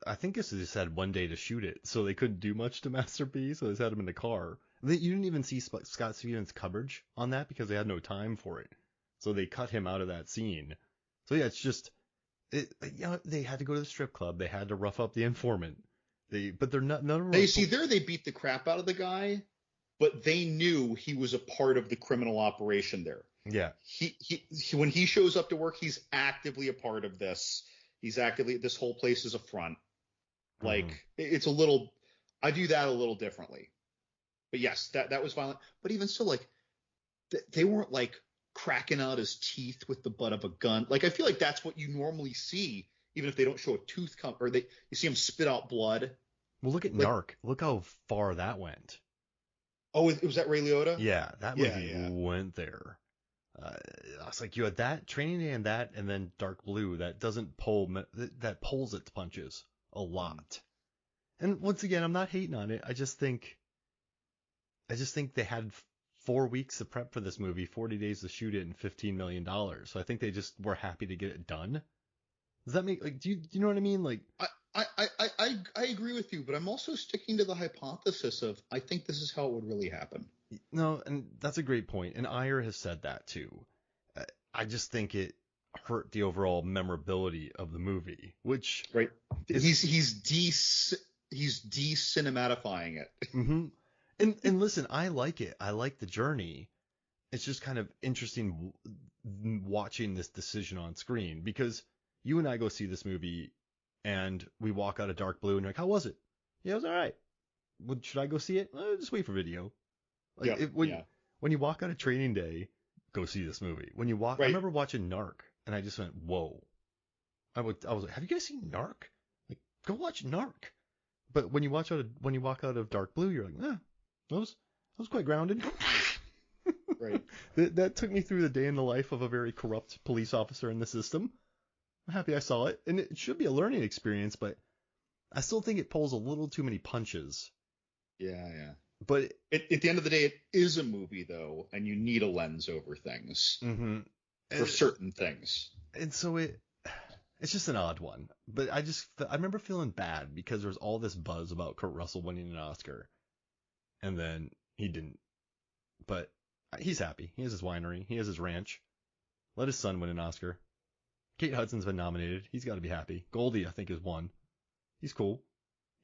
I think they just had one day to shoot it, so they couldn't do much to Master P, so they just had him in the car. You didn't even see Scott Stevens' coverage on that because they had no time for it. So they cut him out of that scene. So yeah, it's just, they had to go to the strip club. They had to rough up the informant. But they're not. None of them. They beat the crap out of the guy, but they knew he was a part of the criminal operation there. Yeah. He when he shows up to work, he's actively a part of this. This whole place is a front. Like, it's a little, I view that a little differently. But yes, that was violent. But even still, like, they weren't like cracking out his teeth with the butt of a gun. Like, I feel like that's what you normally see, even if they don't show a tooth come, or you see him spit out blood. Well, look at Narc. Look how far that went. Oh, was that Ray Liotta? Yeah, that movie went there. I was like, you had that Training Day and then Dark Blue that doesn't pull, that pulls its punches a lot. And once again, I'm not hating on it. I just think they had 4 weeks to prep for this movie, 40 days to shoot it, and $15 million. So I think they just were happy to get it done. Does that make, like, do you know what I mean? Like, I agree with you, but I'm also sticking to the hypothesis of, I think this is how it would really happen. No, and that's a great point. And Ayer has said that too. I just think it hurt the overall memorability of the movie, which right. He's de-cinematifying it. Mm-hmm. And listen, I like it. I like the journey. It's just kind of interesting watching this decision on screen, because you and I go see this movie and we walk out of Dark Blue and you're like, how was it? Yeah, it was all right. Should I go see it? Just wait for video. Like, when you walk out of Training Day, go see this movie. When you walk, right. I remember watching Narc and I just went, whoa. I was like, have you guys seen Narc? Like, go watch Narc. But when you walk out of Dark Blue, you're like, that was quite grounded. Right. That took me through the day in the life of a very corrupt police officer in the system. I'm happy I saw it, and it should be a learning experience, but I still think it pulls a little too many punches. Yeah, yeah. But At the end of the day, it is a movie, though, and you need a lens over things mm-hmm. for certain things. And so it's just an odd one. But I remember feeling bad because there was all this buzz about Kurt Russell winning an Oscar, and then he didn't. But he's happy. He has his winery. He has his ranch. Let his son win an Oscar. Kate Hudson's been nominated. He's got to be happy. Goldie, I think, has won. He's cool.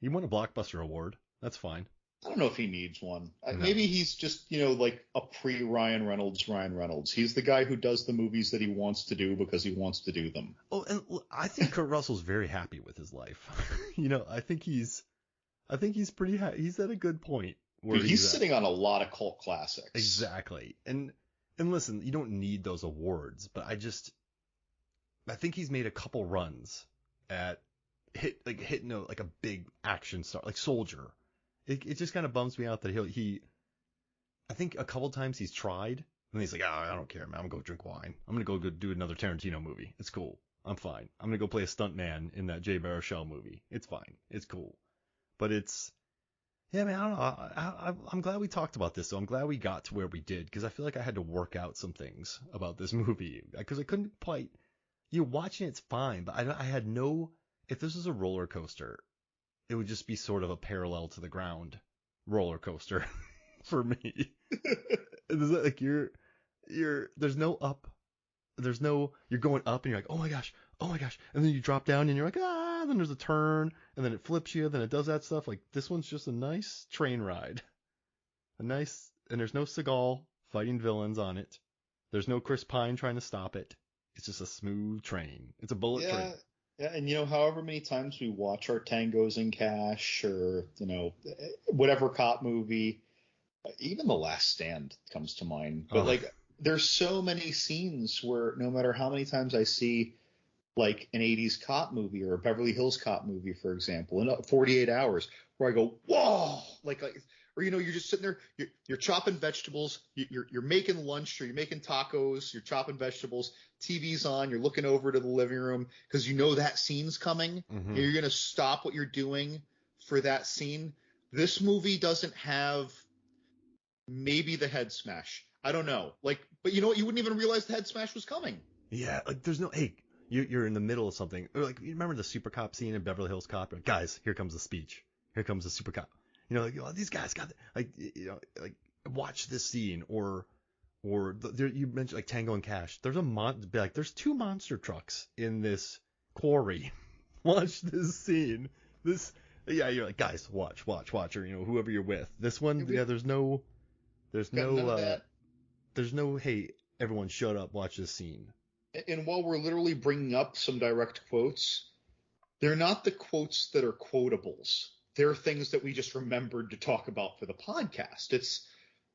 He won a Blockbuster award. That's fine. I don't know if he needs one. No. Maybe he's just, like a pre-Ryan Reynolds. He's the guy who does the movies that he wants to do because he wants to do them. Oh, and I think Kurt Russell's very happy with his life. I think he's pretty he's at a good point where Dude, he's sitting on a lot of cult classics. Exactly. And listen, you don't need those awards, but I think he's made a couple runs at hitting like a big action star, like Soldier. It just kind of bums me out that I think a couple times he's tried, and he's like, I don't care, man. I'm gonna go drink wine. I'm gonna go do another Tarantino movie. It's cool. I'm fine. I'm gonna go play a stuntman in that Jay Baruchel movie. It's fine. It's cool. But yeah, man. I don't know. I'm glad we talked about this, though. I'm glad we got to where we did, because I feel like I had to work out some things about this movie, because I couldn't quite. Watching it's fine, but I had no. If this was a roller coaster, it would just be sort of a parallel to the ground roller coaster for me. It's like there's no up, you're going up and you're like, oh my gosh, and then you drop down and you're like, and then there's a turn and then it flips you, then it does that stuff. Like, this one's just a nice train ride, and there's no Seagal fighting villains on it. There's no Chris Pine trying to stop it. It's just a smooth train. It's a bullet train. Yeah, and however many times we watch our Tangos and Cash, or whatever cop movie, even The Last Stand comes to mind. But there's so many scenes where no matter how many times I see like an 80s cop movie or a Beverly Hills cop movie, for example, in 48 Hours, where I go, whoa, or you're just sitting there, you're chopping vegetables, you're making lunch, or you're making tacos, you're chopping vegetables, TV's on, you're looking over to the living room because that scene's coming, and you're gonna stop what you're doing for that scene. This movie doesn't have maybe the head smash. I don't know, but you know what? You wouldn't even realize the head smash was coming. Yeah, there's no you're in the middle of something, or you remember the super cop scene in Beverly Hills Cop? Like, guys, here comes the speech. Here comes the super cop. These guys got watch this scene, or you mentioned like Tango and Cash. There's two monster trucks in this quarry. Watch this scene. You're like, guys, watch, or whoever you're with. This one, there's no, hey, everyone shut up, watch this scene. And while we're literally bringing up some direct quotes, they're not the quotes that are quotables. They're things that we just remembered to talk about for the podcast.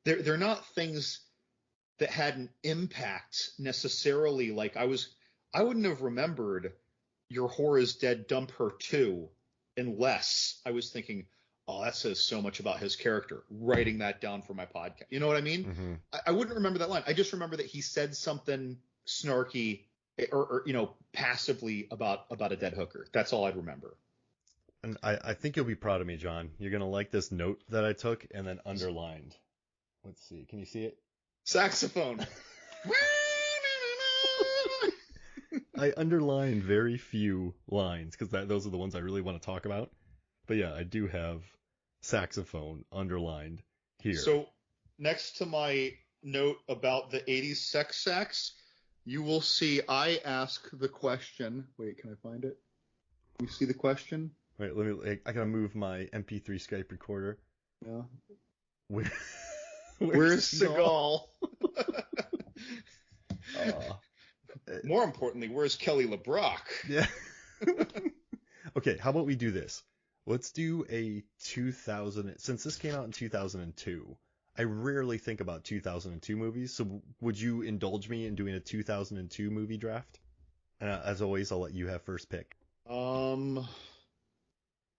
They're not things that had an impact necessarily. Like I wouldn't have remembered Your Whore is Dead, Dump Her Too, unless I was thinking, oh, that says so much about his character, writing that down for my podcast. You know what I mean? Mm-hmm. I wouldn't remember that line. I just remember that he said something snarky or passively about a dead hooker. That's all I'd remember. And I think you'll be proud of me, John. You're going to like this note that I took and then underlined. Let's see. Can you see it? Saxophone. I underlined very few lines because those are the ones I really want to talk about. But yeah, I do have saxophone underlined here. So next to my note about the 80s sex sax, you will see I ask the question. Wait, can I find it? You see the question? Wait, I gotta move my MP3 Skype recorder. Yeah. Where's Seagal? More importantly, where's Kelly LeBrock? Yeah. Okay, how about we do this? Let's do a 2000. Since this came out in 2002, I rarely think about 2002 movies. So would you indulge me in doing a 2002 movie draft? As always, I'll let you have first pick.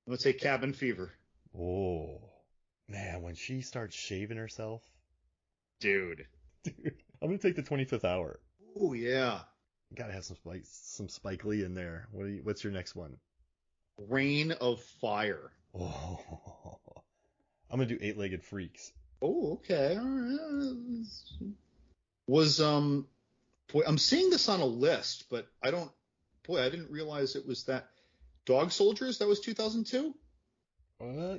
Let's say Cabin Fever. Oh, man, when she starts shaving herself. Dude. I'm going to take the 25th Hour. Oh, yeah. Gotta have some Spike Lee in there. What's your next one? Reign of Fire. Oh, I'm gonna do Eight-Legged Freaks. Oh, okay. All right. Was boy, I'm seeing this on a list, but I don't. Boy, I didn't realize it was that. Dog Soldiers. That was 2002.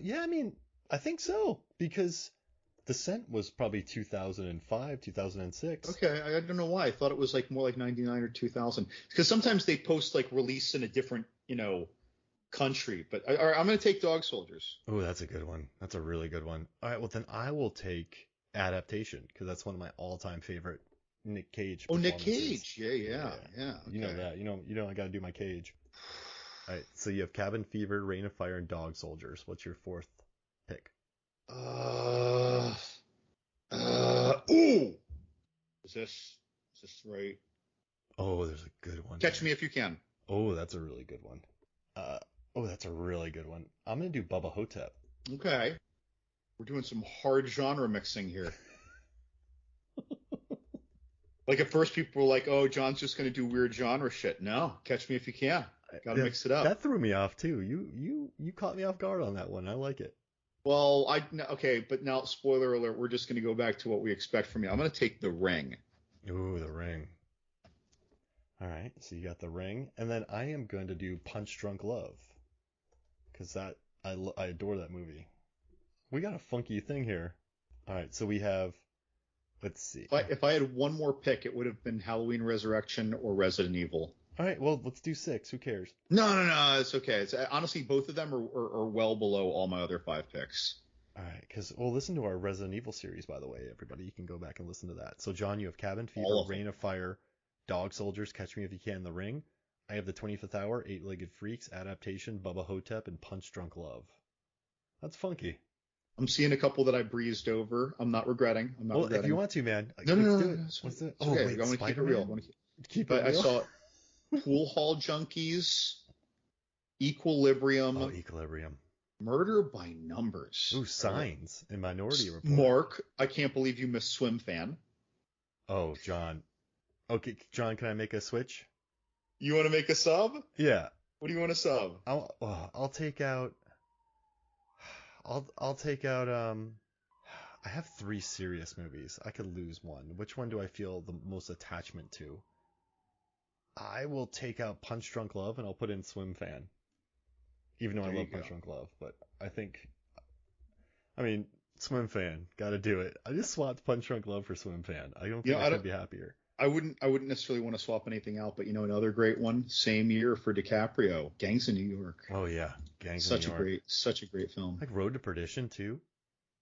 Yeah, I mean, I think so because Descent was probably 2005, 2006. Okay, I don't know why. I thought it was like more like 99 or 2000. Because sometimes they post like release in a different, country. But all right, I'm going to take Dog Soldiers. Oh, that's a good one. That's a really good one. All right, well then I will take Adaptation because that's one of my all-time favorite Nick Cage Oh, Nick performances. Cage. Yeah. Okay. You know that. You know I got to do my Cage. All right, so you have Cabin Fever, Reign of Fire, and Dog Soldiers. What's your fourth pick? Ooh. Is this right? Oh, there's a good one. Catch Me If You Can. Oh, that's a really good one. Uh, that's a really good one. I'm gonna do Bubba Hotep. Okay. We're doing some hard genre mixing here. Like at first people were like, "Oh, John's just going to do weird genre shit." No, Catch Me If You Can. Got to mix it up. That threw me off too. You caught me off guard on that one. I like it. Well, okay, but now spoiler alert, we're just going to go back to what we expect from you. I'm going to take The Ring. Ooh, The Ring. All right, so you got The Ring, and then I am going to do Punch Drunk Love, because I adore that movie. We got a funky thing here. All right, so we have, let's see. If I had one more pick, it would have been Halloween Resurrection or Resident Evil. All right, well, let's do 6. Who cares? No, it's okay. It's honestly both of them are well below all my other 5 picks. All right, because we'll listen to our Resident Evil series, by the way, everybody. You can go back and listen to that. So, John, you have Cabin Fever, Reign of Fire, Dog Soldiers, Catch Me If You Can, The Ring. I have The 25th Hour, Eight-Legged Freaks, Adaptation, Bubba Hotep, and Punch Drunk Love. That's funky. I'm seeing a couple that I breezed over. I'm not regretting. If you want to, man. No. What's it? Oh, okay. Wait, I want to keep it real. Keep it real. I saw Pool Hall Junkies, Equilibrium. Oh, Equilibrium. Murder by Numbers. Ooh, Signs in Minority Report. Mark, I can't believe you missed Swim Fan. Oh, John. Okay, John, can I make a switch? You want to make a sub? Yeah. What do you want to sub? I'll take out. I'll take out. I have 3 serious movies. I could lose one. Which one do I feel the most attachment to? I will take out Punch Drunk Love and I'll put in Swim Fan. Even though I love Punch Drunk Love, but I mean, Swim Fan, gotta do it. I just swapped Punch Drunk Love for Swim Fan. I don't think I could be happier. I wouldn't necessarily want to swap anything out, but another great one, same year for DiCaprio, Gangs of New York. Oh yeah, Gangs of New York. Such a great film. Like Road to Perdition too.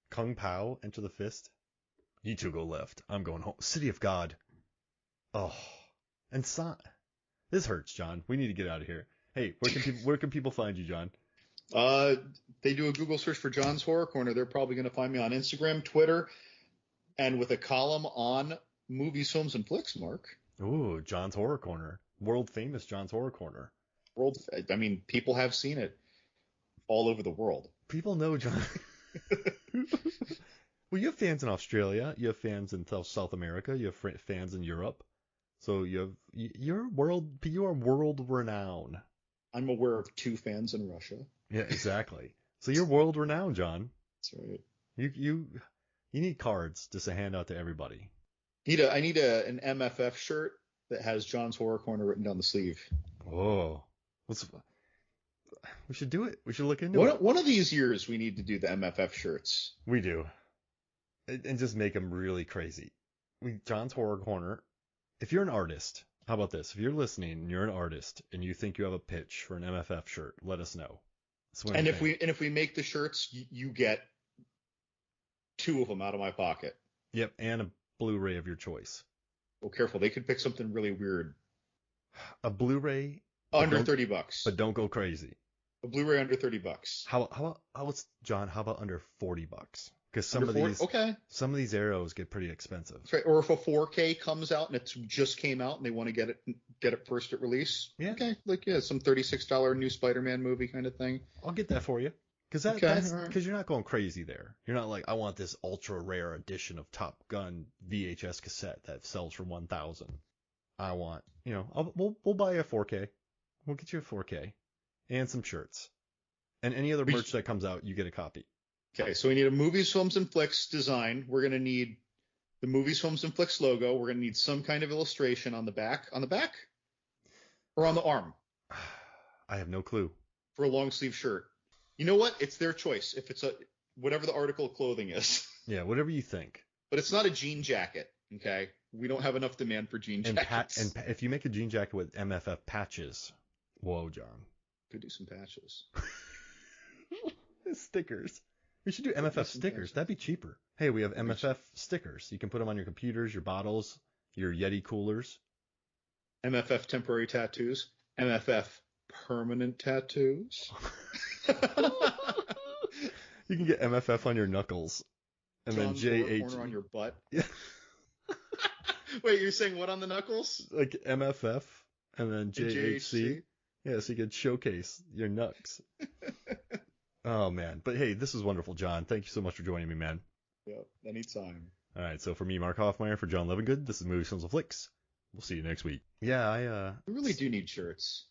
Kung Pao, Enter the Fist. You two go left. I'm going home. City of God. Oh, and this hurts, John. We need to get out of here. Hey, where can people find you, John? They do a Google search for John's Horror Corner. They're probably going to find me on Instagram, Twitter, and with a column on movies, films, and flicks, Mark. Ooh, John's Horror Corner. World famous John's Horror Corner. People have seen it all over the world. People know John. Well, you have fans in Australia. You have fans in South America. You have fans in Europe. So you're world renowned. I'm aware of 2 fans in Russia. Yeah, exactly. So you're world renowned, John. That's right. You need cards just to hand out to everybody. I need an MFF shirt that has John's Horror Corner written down the sleeve. Oh, we should do it. We should look into it. One of these years we need to do the MFF shirts. We do, and just make them really crazy. John's Horror Corner. If you're an artist, how about this? If you're listening and you're an artist and you think you have a pitch for an MFF shirt, let us know. If we make the shirts, you get 2 of them out of my pocket. Yep, and a Blu-ray of your choice. Well, careful. They could pick something really weird. A Blu-ray under $30. But don't go crazy. A Blu-ray under $30. How about John? How about under $40? Because some of these arrows get pretty expensive. That's right. Or if a 4K comes out and it's just came out and they want to get it first at release. Yeah. Okay. Some $36 new Spider-Man movie kind of thing. I'll get that for you. Because you're not going crazy there. You're not like, I want this ultra rare edition of Top Gun VHS cassette that sells for $1,000. I want, we'll buy a 4K. We'll get you a 4K and some shirts. And any other merch that comes out, you get a copy. Okay, so we need a Movies, Films, and Flicks design. We're going to need the Movies, Films, and Flicks logo. We're going to need some kind of illustration on the back. On the back? Or on the arm? I have no clue. For a long sleeve shirt. You know what? It's their choice. If it's whatever the article of clothing is. Yeah, whatever you think. But it's not a jean jacket, okay? We don't have enough demand for jean jackets. And if you make a jean jacket with MFF patches, whoa, John. Could do some patches. Stickers. We should do MFF stickers. Patches. That'd be cheaper. Hey, we have MFF stickers. You can put them on your computers, your bottles, your Yeti coolers. MFF temporary tattoos. MFF permanent tattoos. You can get MFF on your knuckles. And John's then JH. Corner on your butt. Yeah. Wait, you're saying what on the knuckles? Like MFF and then JHC. Yeah, so you can showcase your knucks. Oh, man. But hey, this is wonderful, John. Thank you so much for joining me, man. Yeah, anytime. All right, so for me, Mark Hoffmeyer, for John Levingood, this is Movies, Films, and Flicks. We'll see you next week. Yeah, We really do need shirts.